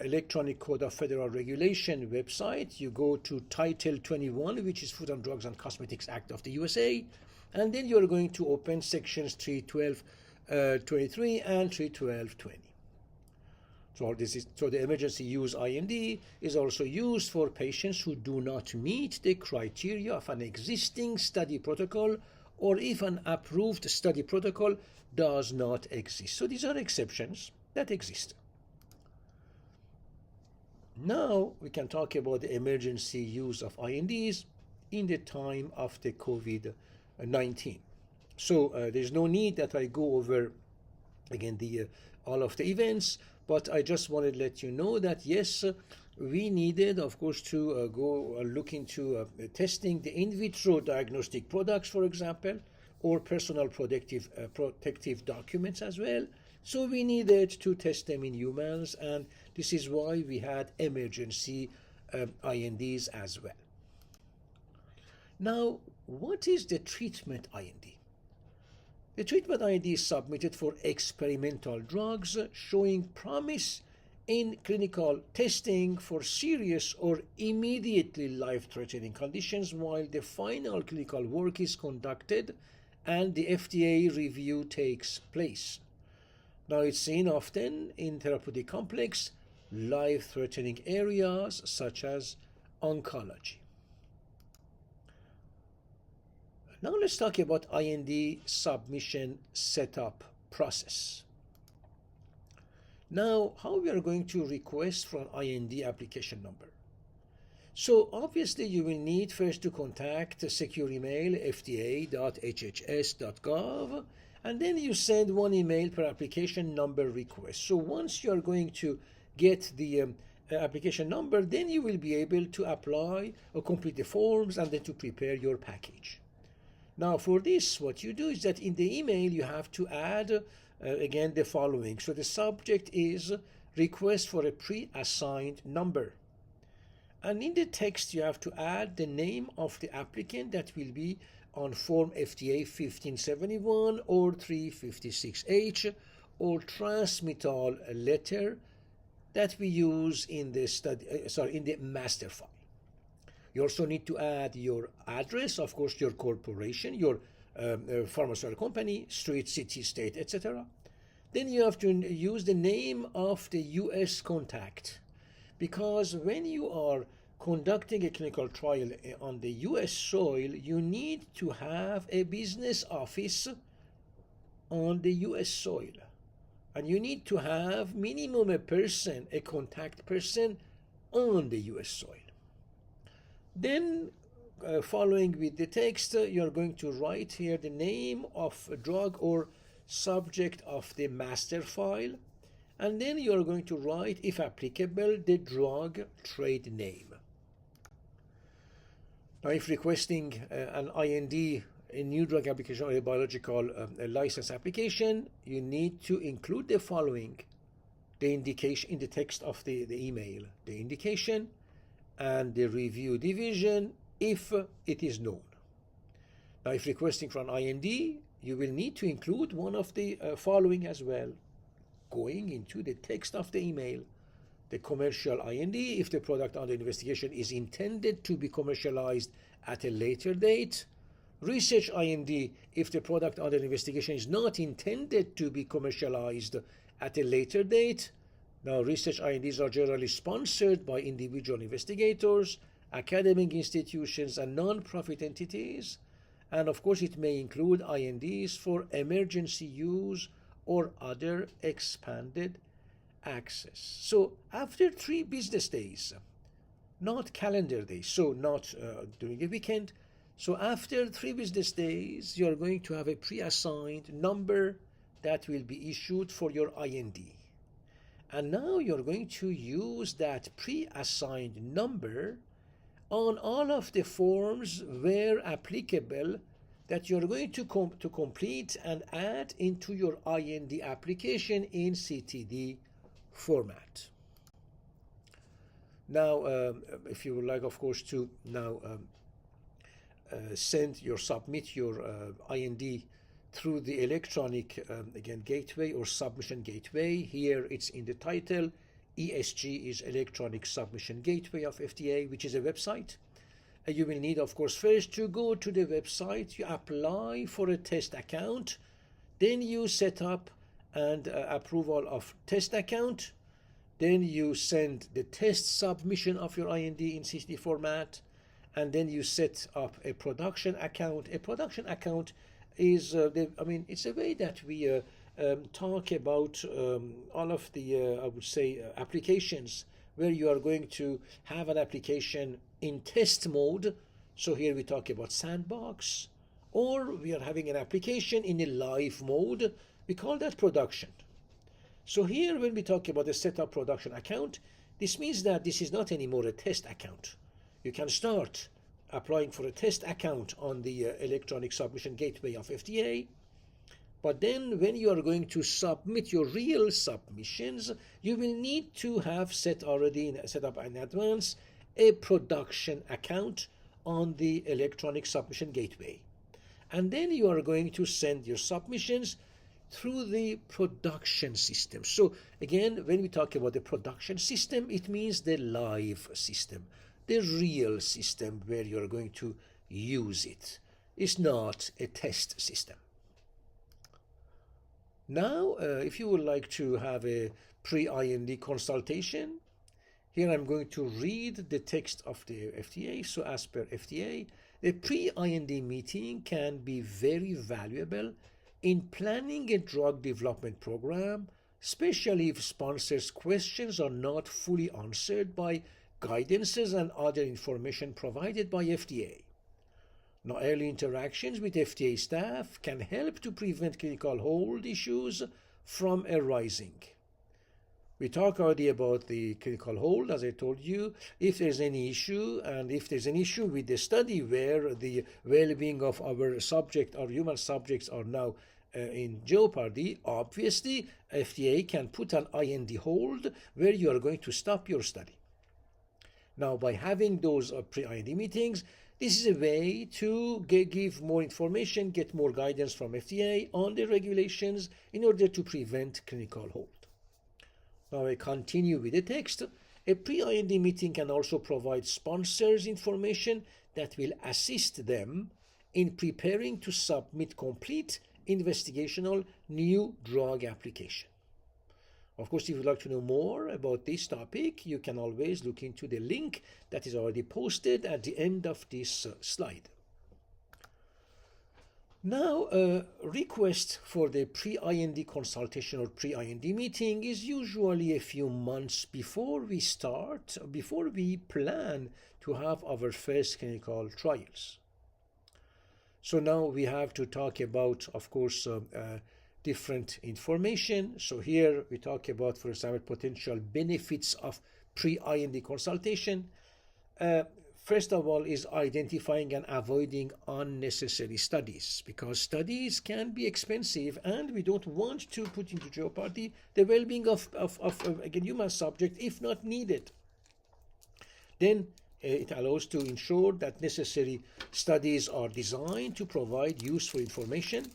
Electronic Code of Federal Regulation website. You go to Title 21, which is Food and Drugs and Cosmetics Act of the USA, and then you're going to open sections 312.23 and 312.20. So the emergency use IND is also used for patients who do not meet the criteria of an existing study protocol, or if an approved study protocol does not exist. So these are exceptions that exist. Now we can talk about the emergency use of INDs in the time of the COVID-19. So there's no need that I go over again all of the events, but I just wanted to let you know that yes, we needed, of course, to go look into testing the in vitro diagnostic products, for example, or personal protective documents as well. So we needed to test them in humans, and this is why we had emergency INDs as well. Now, what is the treatment IND? The treatment IND is submitted for experimental drugs showing promise in clinical testing for serious or immediately life-threatening conditions, while the final clinical work is conducted and the FDA review takes place. Now, it's seen often in therapeutic complex, life-threatening areas such as oncology. Now let's talk about IND submission setup process. Now, how we are going to request for an IND application number. So obviously you will need first to contact the secure email fda.hhs.gov, and then you send one email per application number request. So once you are going to get the application number, then you will be able to apply or complete the forms and then to prepare your package. Now for this, what you do is that in the email you have to add again the following. So the subject is request for a pre-assigned number. And in the text you have to add the name of the applicant that will be on form FDA 1571 or 356H or transmittal letter that we use in the in the master file. You also need to add your address, of course, your corporation, your pharmaceutical company, street, city, state, etc. Then you have to use the name of the US contact, because when you are conducting a clinical trial on the US soil, you need to have a business office on the US soil. And you need to have minimum a contact person on the US soil. Then, following with the text, you're going to write here the name of a drug or subject of the master file, and then you're going to write, if applicable, the drug trade name. Now, if requesting an IND, a new drug application or a biological license application, you need to include the following: the indication in the text of the email, the indication, and the review division if it is known. Now, if requesting for an IND, you will need to include one of the following as well: going into the text of the email. The commercial IND, if the product under investigation is intended to be commercialized at a later date. Research IND, if the product under investigation is not intended to be commercialized at a later date. Now, research INDs are generally sponsored by individual investigators, academic institutions, and non-profit entities. And of course, it may include INDs for emergency use or other expanded access. So after 3 business days, not calendar days, so not during a weekend, so after 3 business days, you are going to have a pre-assigned number that will be issued for your IND. And now you're going to use that pre-assigned number on all of the forms where applicable that you're going to complete and add into your IND application in CTD format. Now, if you would like, of course, to now submit your IND through the electronic, again, gateway or submission gateway. Here it's in the title. ESG is Electronic Submission Gateway of FDA, which is a website. You will need, of course, first to go to the website, you apply for a test account, then you set up and approval of test account, then you send the test submission of your IND in CSV format, and then you set up a production account. A production account is, it's a way that we talk about all of the, I would say, applications where you are going to have an application in test mode. So here we talk about sandbox, or we are having an application in a live mode. We call that production. So here when we talk about the setup production account, this means that this is not anymore a test account. You can start applying for a test account on the electronic submission gateway of FDA. But then when you are going to submit your real submissions, you will need to have set up in advance a production account on the electronic submission gateway. And then you are going to send your submissions through the production system. So again, when we talk about the production system, it means the live system, the real system where you are going to use it. It's not a test system. Now, if you would like to have a pre-IND consultation, here I'm going to read the text of the FDA. So as per FDA, the pre-IND meeting can be very valuable in planning a drug development program, especially if sponsors' questions are not fully answered by guidances and other information provided by FDA. Now, early interactions with FDA staff can help to prevent clinical hold issues from arising. We talked already about the clinical hold, as I told you. If there's any issue, and if there's an issue with the study where the well-being of our subject or human subjects are now in jeopardy, obviously FDA can put an IND hold where you are going to stop your study. Now, by having those pre-IND meetings, this is a way to give more information, get more guidance from FDA on the regulations in order to prevent clinical hold. Now I continue with the text. A pre-IND meeting can also provide sponsors information that will assist them in preparing to submit complete investigational new drug application. Of course, if you'd like to know more about this topic, you can always look into the link that is already posted at the end of this slide. Now, a request for the pre-IND consultation or pre-IND meeting is usually a few months before we start, before we plan to have our first clinical trials. So now we have to talk about, of course, different information. So here we talk about, for example, potential benefits of pre-IND consultation. First of all is identifying and avoiding unnecessary studies, because studies can be expensive and we don't want to put into jeopardy the well-being of again, human subject if not needed. Then it allows to ensure that necessary studies are designed to provide useful information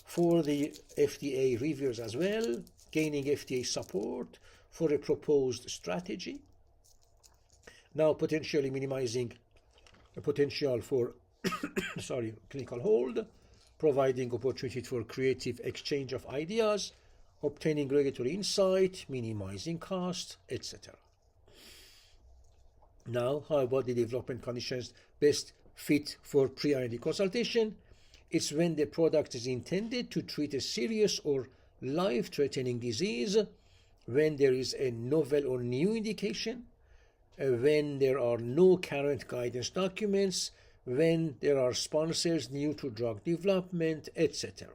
for the FDA reviewers as well, gaining FDA support for a proposed strategy. Now potentially minimizing the potential for clinical hold, providing opportunity for creative exchange of ideas, obtaining regulatory insight, minimizing cost, etc. Now, how about the development conditions best fit for pre-IND consultation? It's when the product is intended to treat a serious or life-threatening disease, when there is a novel or new indication, when there are no current guidance documents, when there are sponsors new to drug development, etc.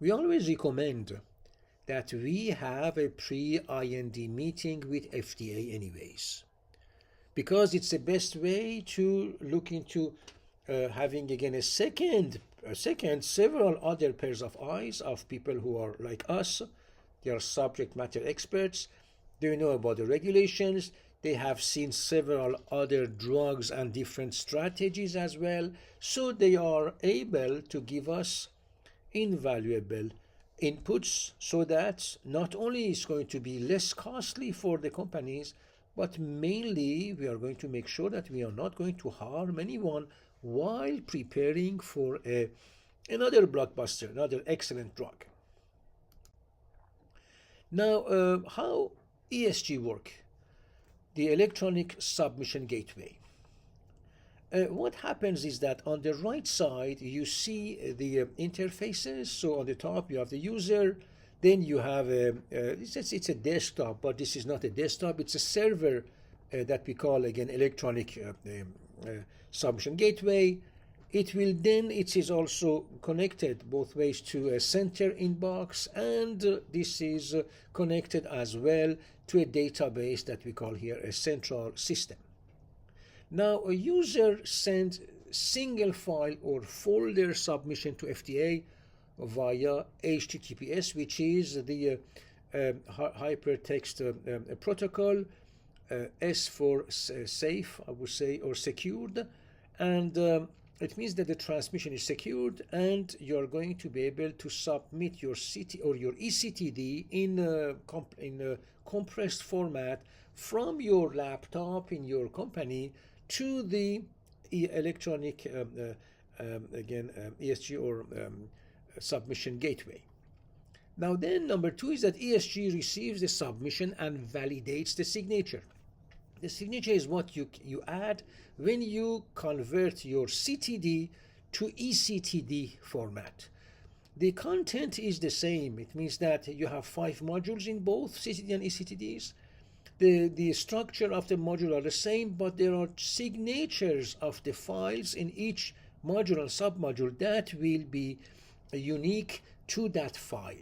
We always recommend that we have a pre-IND meeting with FDA anyways, because it's the best way to look into having again several other pairs of eyes of people who are like us. They are subject matter experts. They know about the regulations. They have seen several other drugs and different strategies as well. So they are able to give us invaluable inputs, so that not only is going to be less costly for the companies, but mainly we are going to make sure that we are not going to harm anyone while preparing for another blockbuster, another excellent drug. Now, how ESG work? The electronic submission gateway. What happens is that on the right side you see the interfaces. So on the top you have the user, then you have it's a desktop, but this is not a desktop, it's a server that we call again electronic submission gateway. It is also connected both ways to a center inbox, and this is connected as well to a database that we call here a central system. Now a user sends single file or folder submission to FDA via HTTPS, which is the hypertext protocol, S for safe, I would say, or secured, and it means that the transmission is secured, and you are going to be able to submit your CT or your eCTD in a compressed format from your laptop in your company to the electronic ESG or submission gateway. Now then, number two is that ESG receives the submission and validates the signature. The signature is what you add when you convert your CTD to eCTD format. The content is the same. It means that you have 5 modules in both CTD and eCTDs. The structure of the module are the same, but there are signatures of the files in each module and submodule that will be unique to that file.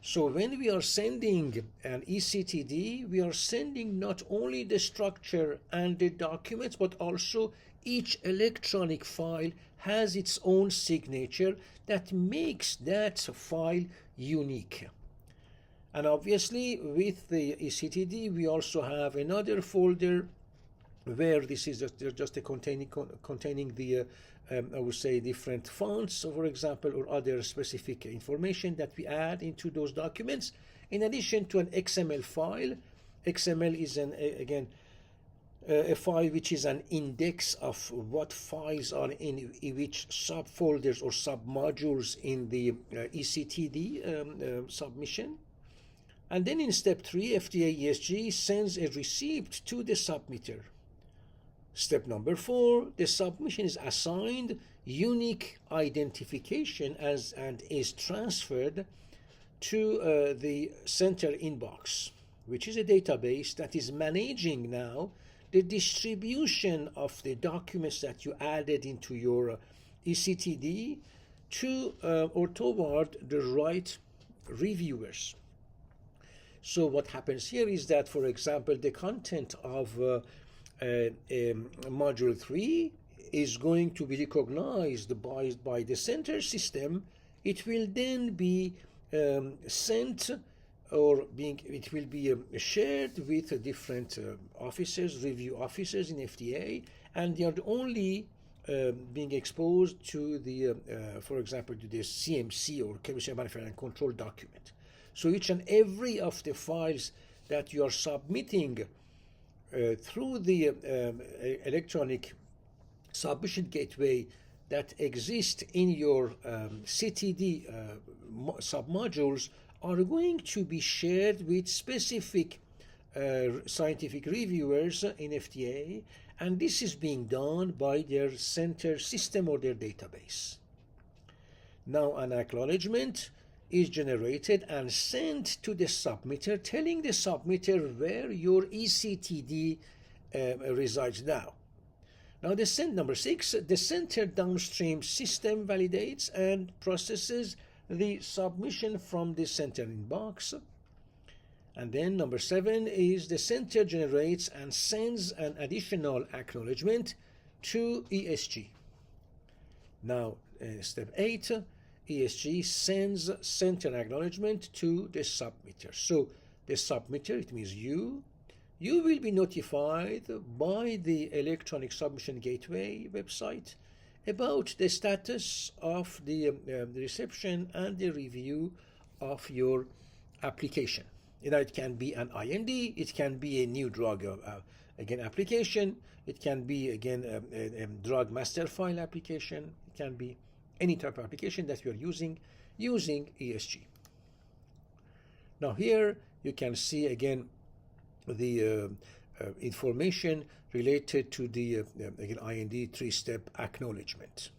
So when we are sending an eCTD, we are sending not only the structure and the documents, but also each electronic file has its own signature that makes that file unique. And obviously with the eCTD, we also have another folder where this is just a containing the I would say different fonts, for example, or other specific information that we add into those documents, in addition to an XML file. XML is a file which is an index of what files are in which subfolders or submodules in the eCTD submission. And then in step 3, FDA ESG sends a receipt to the submitter. Step number 4, the submission is assigned unique identification and is transferred to the center inbox, which is a database that is managing now the distribution of the documents that you added into your eCTD to or toward the right reviewers. So what happens here is that, for example, the content of module 3 is going to be recognized by the center system. It will then be sent or it will be shared with different officers, review officers in FDA, and they are only being exposed to the, for example, to the CMC or chemistry manufacturing control document. So each and every of the files that you are submitting through the electronic submission gateway that exist in your CTD submodules are going to be shared with specific scientific reviewers in FDA, and this is being done by their center system or their database. Now an acknowledgement is generated and sent to the submitter, telling the submitter where your eCTD resides now. Now number 6, the center downstream system validates and processes the submission from the center inbox. And then number 7 is the center generates and sends an additional acknowledgement to ESG. Now step 8, ESG sends center acknowledgement to the submitter. So the submitter, it means you will be notified by the electronic submission gateway website about the status of the reception and the review of your application. It can be an IND, it can be a new drug again application, it can be again a drug master file application, it can be any type of application that you are using ESG. Now here you can see again the information related to the again IND 3-step acknowledgement.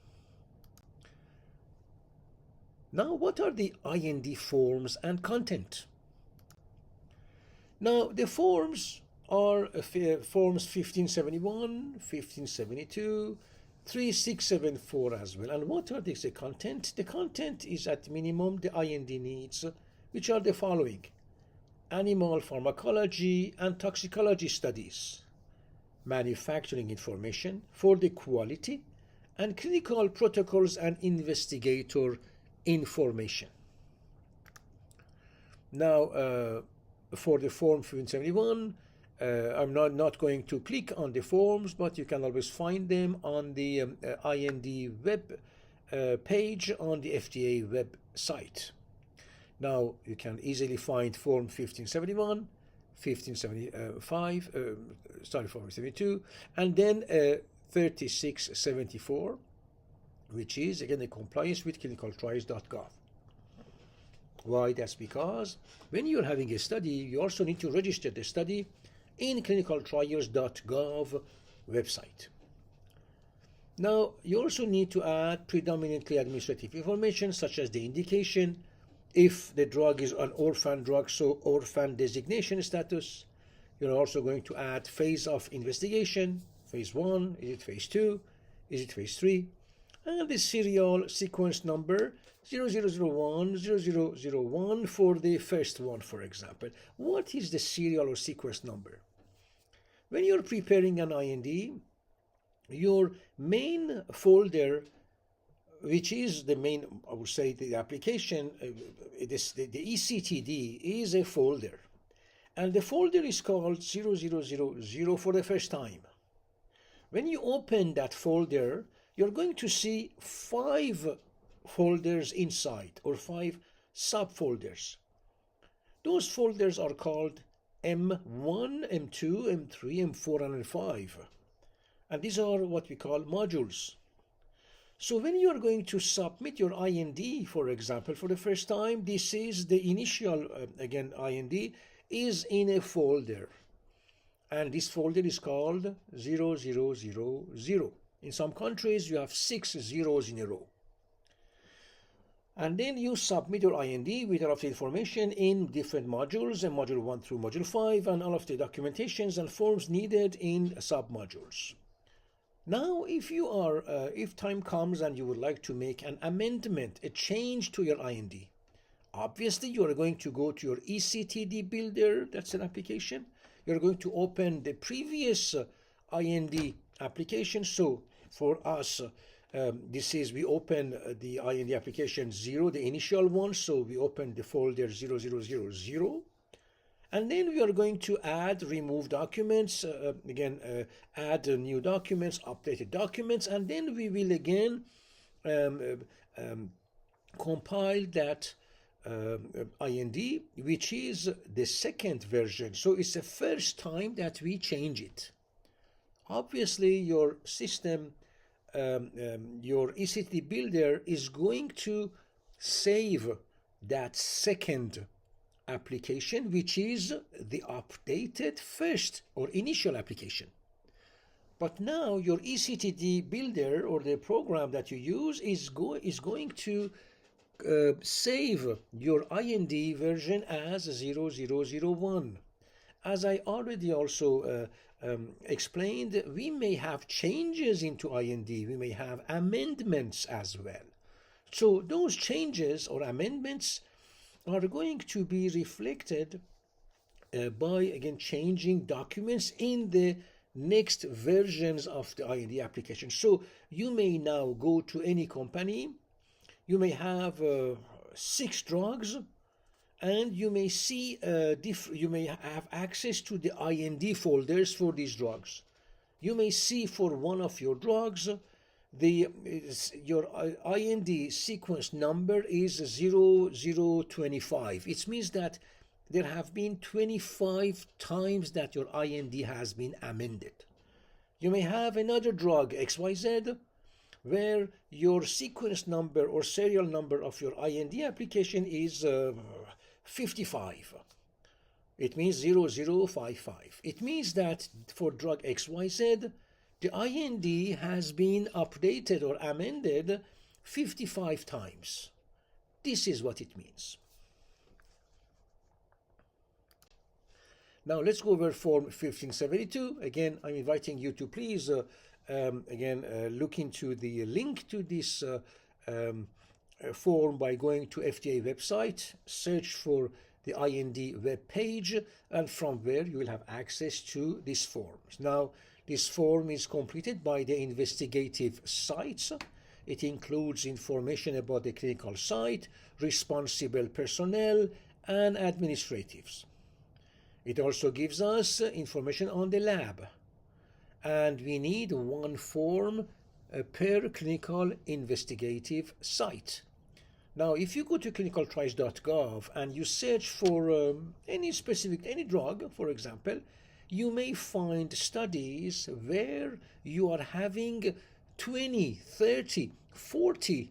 Now what are the IND forms and content? Now the forms are forms 1571, 1572, 3674 as well. And what are the content? The content is at minimum the IND needs, which are the following: animal pharmacology and toxicology studies, manufacturing information for the quality, and clinical protocols and investigator information. Now, for the form 1571, I'm not going to click on the forms, but you can always find them on the IND web page on the FDA website. Now you can easily find form 1571, 1575, form 72, and then 3674, which is again the compliance with clinicaltrials.gov. Why? That's because when you're having a study, you also need to register the study in clinicaltrials.gov website. Now, you also need to add predominantly administrative information such as the indication, if the drug is an orphan drug, so orphan designation status. You're also going to add phase of investigation, phase 1, is it phase 2, is it phase 3, and the serial sequence number 0001, 0001 for the first one, for example. What is the serial or sequence number? When you're preparing an IND, your main folder, which is the main, I would say, the application, the eCTD is a folder. And the folder is called 0000 for the first time. When you open that folder, you're going to see 5 folders inside, or 5 subfolders. Those folders are called M1, M2, M3, M4, and M5. And these are what we call modules. So when you are going to submit your IND, for example, for the first time, this is the initial, again, IND is in a folder. And this folder is called 0000. In some countries, you have 6 zeros in a row. And then you submit your IND with all of the information in different modules, and module 1 through module 5, and all of the documentations and forms needed in submodules. Now, if time comes and you would like to make an amendment, a change to your IND, obviously you are going to go to your eCTD builder, that's an application. You're going to open the previous IND application. So for us, we open the IND application 0, the initial one, so we open the folder 0000, and then we are going to add, remove documents, add new documents, updated documents, and then we will again compile that IND, which is the second version. So it's the first time that we change it. Obviously, your system, your ECT builder is going to save that second application, which is the updated first or initial application. But now your ECTD builder or the program that you use is going to save your IND version as 0001. As I already also explained, we may have changes into IND, we may have amendments as well. So those changes or amendments are going to be reflected by, again, changing documents in the next versions of the IND application. So you may now go to any company, you may have 6 drugs, and you may see you may have access to the IND folders for these drugs. You may see for one of your drugs your IND sequence number is 0025. It means that there have been 25 times that your IND has been amended. You may have another drug, XYZ, where your sequence number or serial number of your IND application is 55. It means 0055. It means that for drug XYZ, the IND has been updated or amended 55 times. This is what it means. Now let's go over Form 1572. Again, I'm inviting you to please, look into the link to this form by going to FDA website, search for the IND web page, and from where you will have access to this form. Now, this form is completed by the investigative sites. It includes information about the clinical site, responsible personnel, and administratives. It also gives us information on the lab. And we need one form per clinical investigative site. Now, if you go to clinicaltrials.gov and you search for any drug, for example, you may find studies where you are having 20, 30, 40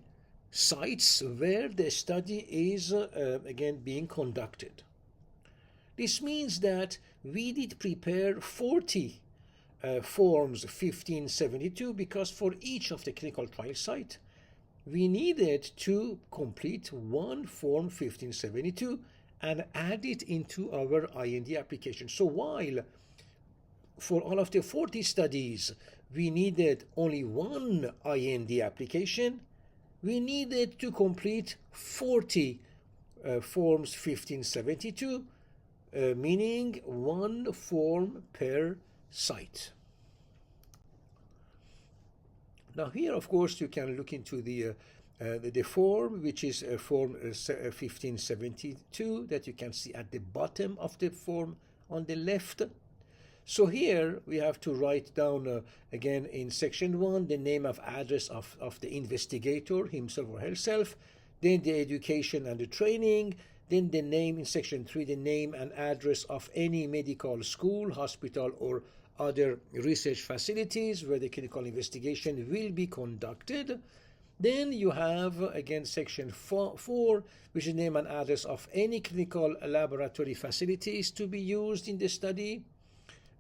sites where the study is, being conducted. This means that we did prepare 40 forms 1572 because for each of the clinical trial site, we needed to complete one form 1572 and add it into our IND application. So while for all of the 40 studies, we needed only one IND application, we needed to complete 40 forms 1572, meaning one form per site. Now here, of course, you can look into the form, which is form 1572 that you can see at the bottom of the form on the left. So here we have to write down again in section 1 the name of address of the investigator, himself or herself, then the education and the training, then the name in section 3, the name and address of any medical school, hospital, or other research facilities where the clinical investigation will be conducted. Then you have, again, section 4, which is name and address of any clinical laboratory facilities to be used in the study.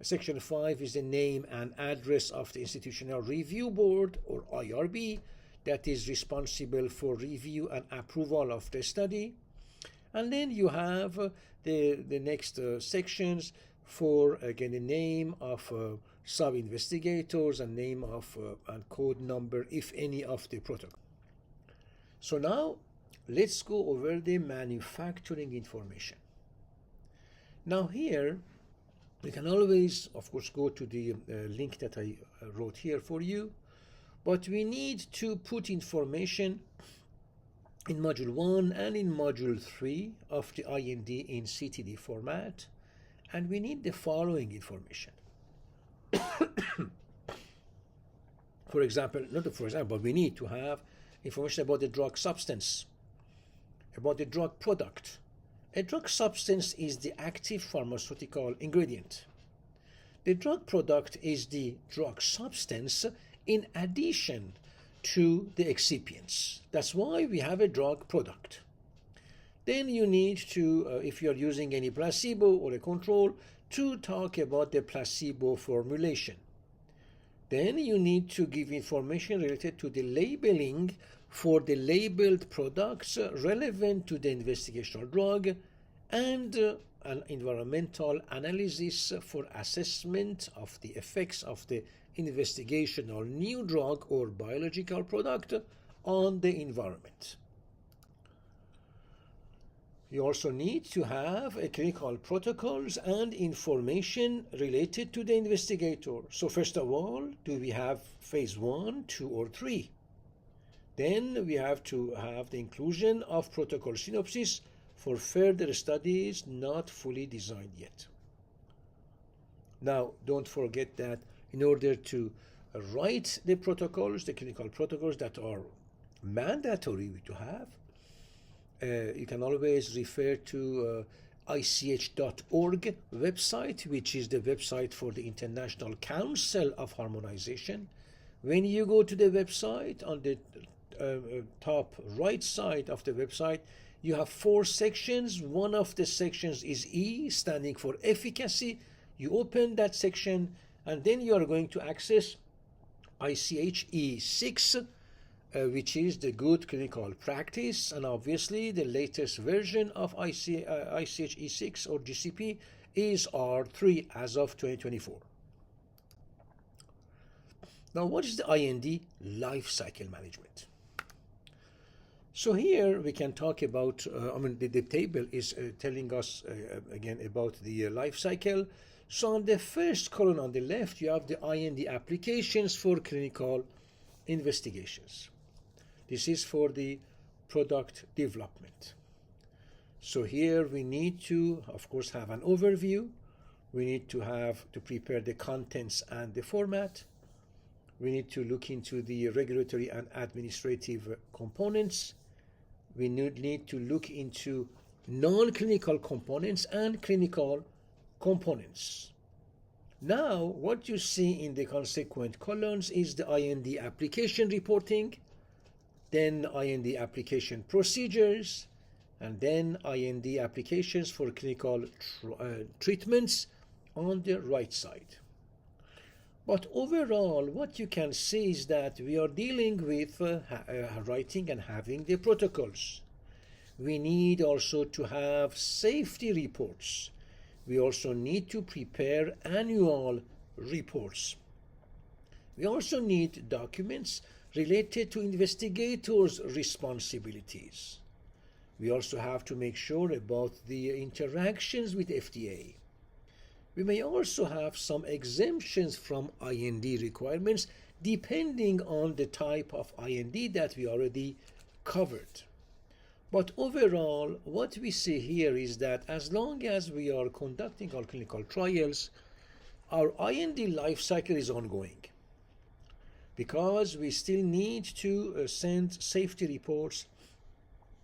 Section 5 is the name and address of the Institutional Review Board, or IRB, that is responsible for review and approval of the study. And then you have the next sections for, again, the name of sub-investigators and name of and code number, if any, of the protocol. So now let's go over the manufacturing information. Now here, you can always, of course, go to the link that I wrote here for you, but we need to put information in Module 1 and in Module 3 of the IND in CTD format, and we need the following information. For example, not for example, but we need to have information about the drug substance, about the drug product. A drug substance is the active pharmaceutical ingredient. The drug product is the drug substance in addition to the excipients. That's why we have a drug product. Then you need to, if you are using any placebo or a control, to talk about the placebo formulation. Then you need to give information related to the labeling for the labeled products relevant to the investigational drug, and an environmental analysis for assessment of the effects of the investigational new drug or biological product on the environment. You also need to have a clinical protocols and information related to the investigator. So first of all, do we have phase 1, 2, or 3? Then we have to have the inclusion of protocol synopsis for further studies not fully designed yet. Now, don't forget that in order to write the protocols, the clinical protocols that are mandatory to have, you can always refer to ich.org website, which is the website for the International Council of Harmonization. When you go to the website, on the top right side of the website, you have 4 sections. One of the sections is E, standing for efficacy. You open that section, and then you are going to access ICH E6, which is the good clinical practice, and obviously the latest version of ICH E6 or GCP is R3 as of 2024. Now, what is the IND life cycle management? So here we can talk about, the table is telling us again about the life cycle. So on the first column on the left, you have the IND applications for clinical investigations. This is for the product development. So here we need to, of course, have an overview. We need to have to prepare the contents and the format. We need to look into the regulatory and administrative components. We need to look into non-clinical components and clinical components. Now, what you see in the consequent columns is the IND application reporting, then IND application procedures, and then IND applications for clinical treatments on the right side. But overall, what you can see is that we are dealing with writing and having the protocols. We need also to have safety reports. We also need to prepare annual reports. We also need documents related to investigators' responsibilities. We also have to make sure about the interactions with FDA. We may also have some exemptions from IND requirements depending on the type of IND that we already covered. But overall, what we see here is that as long as we are conducting our clinical trials, our IND life cycle is ongoing, because we still need to send safety reports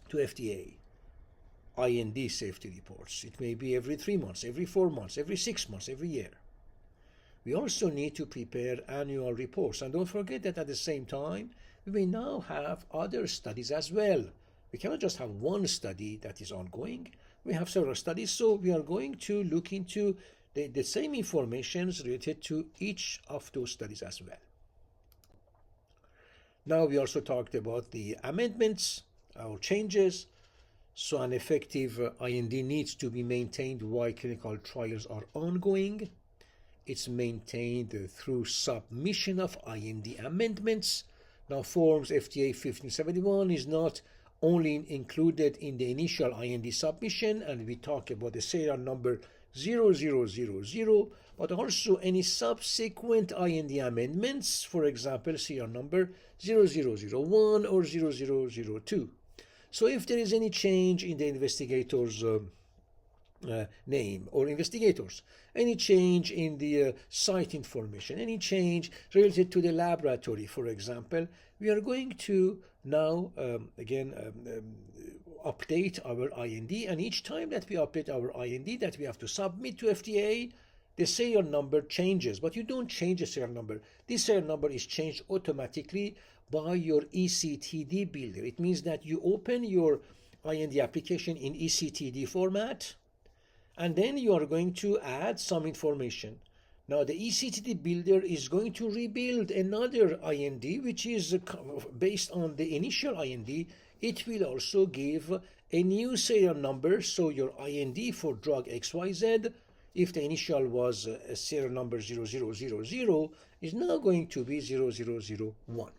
to FDA. IND safety reports. It may be every 3 months, every 4 months, every 6 months, every year. We also need to prepare annual reports. And don't forget that at the same time, we may now have other studies as well. We cannot just have one study that is ongoing. We have several studies, so we are going to look into the same information related to each of those studies as well. Now, we also talked about the amendments or changes. So an effective IND needs to be maintained while clinical trials are ongoing. It's maintained through submission of IND amendments. Now, Forms FDA 1571 is not only included in the initial IND submission, and we talk about the serial number 0000, but also any subsequent IND amendments, for example, serial number 0001 or 0002. So if there is any change in the investigator's name or investigators, any change in the site information, any change related to the laboratory, for example, we are going to now, update our IND, and each time that we update our IND that we have to submit to FDA, the serial number changes, but you don't change the serial number. This serial number is changed automatically by your ECTD builder. It means that you open your IND application in ECTD format, and then you are going to add some information. Now the ECTD builder is going to rebuild another IND which is based on the initial IND. It will also give a new serial number, so your IND for drug XYZ, if the initial was a serial number 0000, is now going to be 0001.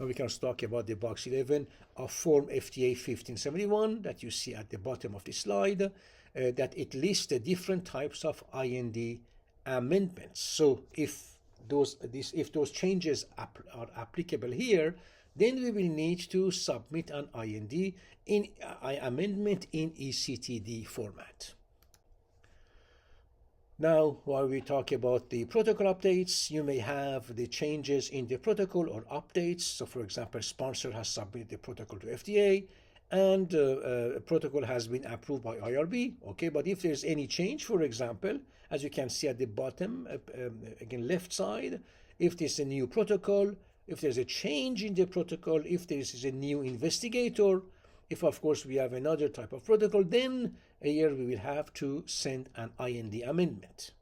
Now we can talk about the box 11 of Form FDA 1571 that you see at the bottom of the slide, that it lists the different types of IND amendments. So if those changes are applicable here, then we will need to submit an IND in amendment in ECTD format. Now, while we talk about the protocol updates, you may have the changes in the protocol or updates. So, for example, sponsor has submitted the protocol to FDA, and protocol has been approved by IRB. Okay, but if there's any change, for example, as you can see at the bottom, again, left side, if there's a new protocol, if there's a change in the protocol, if there is a new investigator, if of course we have another type of protocol, then here we will have to send an IND amendment.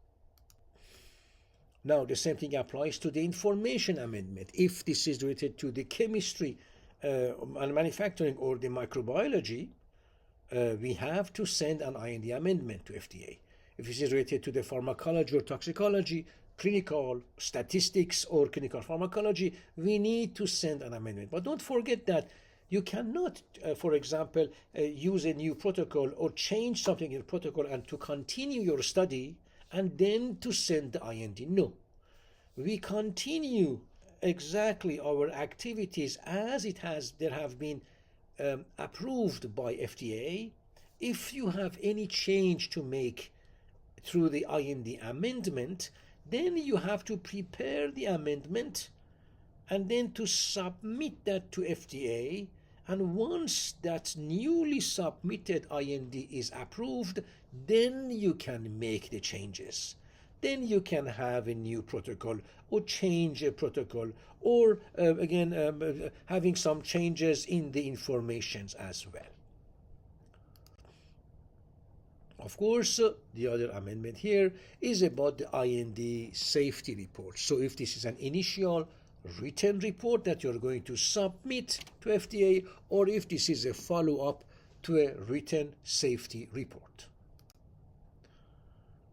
Now the same thing applies to the information amendment. If this is related to the chemistry and manufacturing or the microbiology, we have to send an IND amendment to FDA. If this is related to the pharmacology or toxicology, clinical statistics or clinical pharmacology, we need to send an amendment. But don't forget that you cannot, for example, use a new protocol or change something in the protocol and to continue your study and then to send the IND. No. We continue exactly our activities as there have been approved by FDA. If you have any change to make through the IND amendment, then you have to prepare the amendment and then to submit that to FDA. And once that newly submitted IND is approved, then you can make the changes. Then you can have a new protocol or change a protocol, or having some changes in the informations as well. Of course, the other amendment here is about the IND safety report. So if this is an initial written report that you're going to submit to FDA, or if this is a follow-up to a written safety report.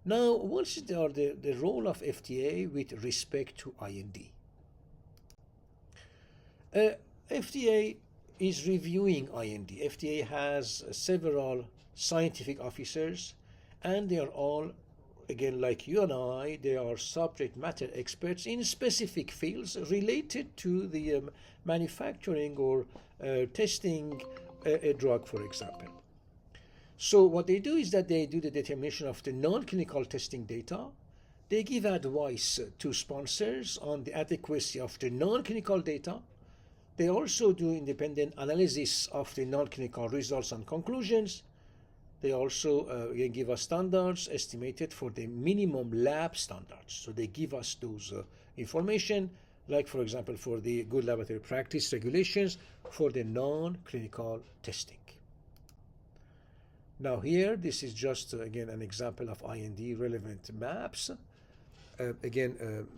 Now, what is the role of FDA with respect to IND? FDA is reviewing IND. FDA has several scientific officers, and they are all, again, like you and I, they are subject matter experts in specific fields related to the manufacturing or testing a drug, for example. So what they do is that they do the determination of the non-clinical testing data. They give advice to sponsors on the adequacy of the non-clinical data. They also do independent analysis of the non-clinical results and conclusions. They also give us standards estimated for the minimum lab standards. So they give us those information, like for example for the good laboratory practice regulations for the non-clinical testing. Now here, this is just again an example of IND relevant maps.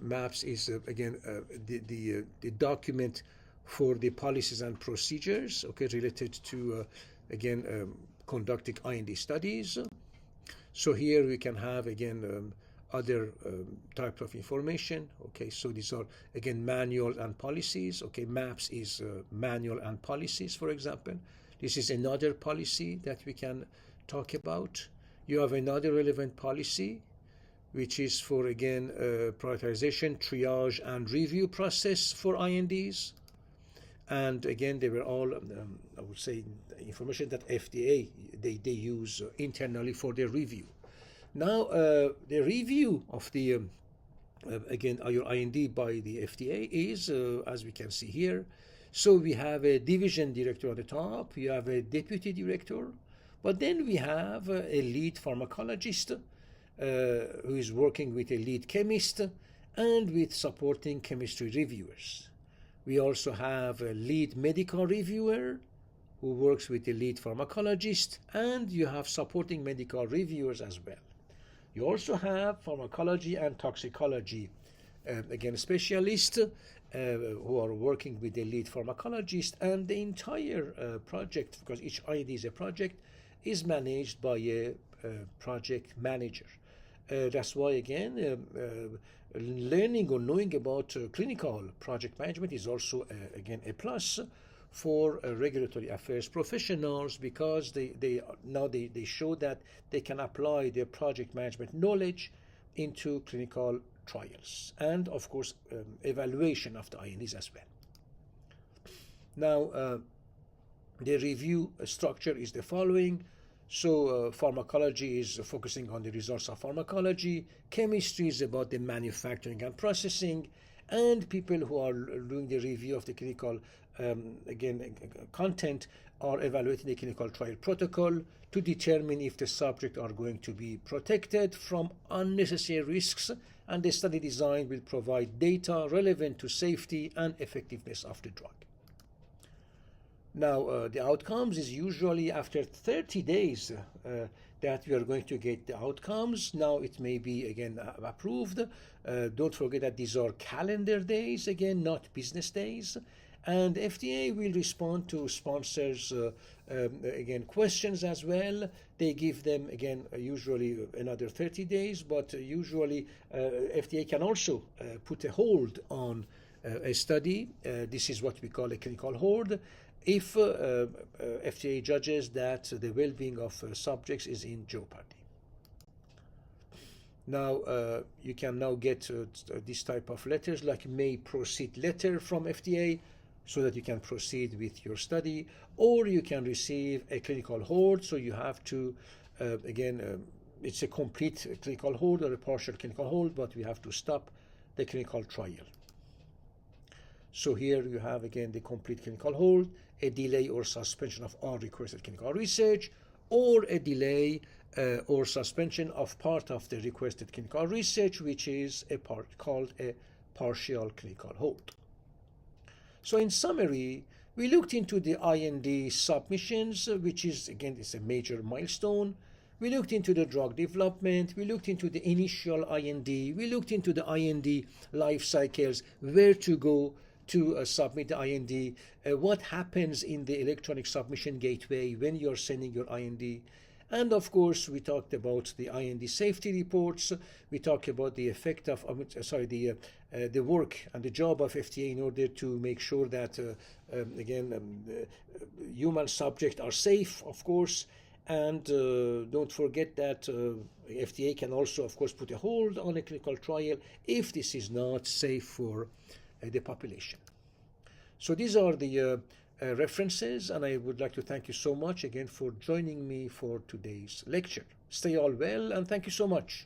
Maps is the document for the policies and procedures, okay, related to conducting IND studies. So here we can have other type of information. Okay, so these are again manual and policies. Okay, maps is manual and policies, for example. This is another policy that we can talk about. You have another relevant policy, which is for prioritization, triage, and review process for INDs. And again, they were all, I would say, information that FDA, they use internally for their review. Now, the review of the, your IND by the FDA is, as we can see here, So we have a division director at the top, you have a deputy director, but then we have a lead pharmacologist who is working with a lead chemist and with supporting chemistry reviewers. We also have a lead medical reviewer who works with the lead pharmacologist, and you have supporting medical reviewers as well. You also have pharmacology and toxicology, again, specialists who are working with the lead pharmacologist, and the entire project, because each IND is a project, is managed by a project manager. That's why, again, learning or knowing about clinical project management is also, again, a plus for regulatory affairs professionals, because they show that they can apply their project management knowledge into clinical trials and, of course, evaluation of the INDs as well. Now, the review structure is the following. So pharmacology is focusing on the results of pharmacology, chemistry is about the manufacturing and processing, and people who are doing the review of the clinical content are evaluating the clinical trial protocol to determine if the subject are going to be protected from unnecessary risks, and the study design will provide data relevant to safety and effectiveness of the drug. Now, the outcomes is usually after 30 days that we are going to get the outcomes. Now, it may be, again, approved. Don't forget that these are calendar days, again, not business days. And FDA will respond to sponsors, again, questions as well. They give them, again, usually another 30 days, but usually FDA can also put a hold on a study. This is what we call a clinical hold, if FDA judges that the well-being of subjects is in jeopardy. Now, you can now get this type of letters, like may proceed letter from FDA, so that you can proceed with your study, or you can receive a clinical hold. So you have to, it's a complete clinical hold or a partial clinical hold, but we have to stop the clinical trial. So here you have, again, the complete clinical hold, a delay or suspension of all requested clinical research, or a delay or suspension of part of the requested clinical research, which is a part called a partial clinical hold. So in summary, we looked into the IND submissions, which is, again, it's a major milestone. We looked into the drug development. We looked into the initial IND. We looked into the IND life cycles, where to go to submit the IND, what happens in the electronic submission gateway when you're sending your IND. And of course, we talked about the IND safety reports. We talked about the effect of, the work and the job of FDA in order to make sure that, human subjects are safe, of course. And don't forget that FDA can also, of course, put a hold on a clinical trial if this is not safe for the population. So these are the references, and I would like to thank you so much again for joining me for today's lecture. Stay all well, and thank you so much.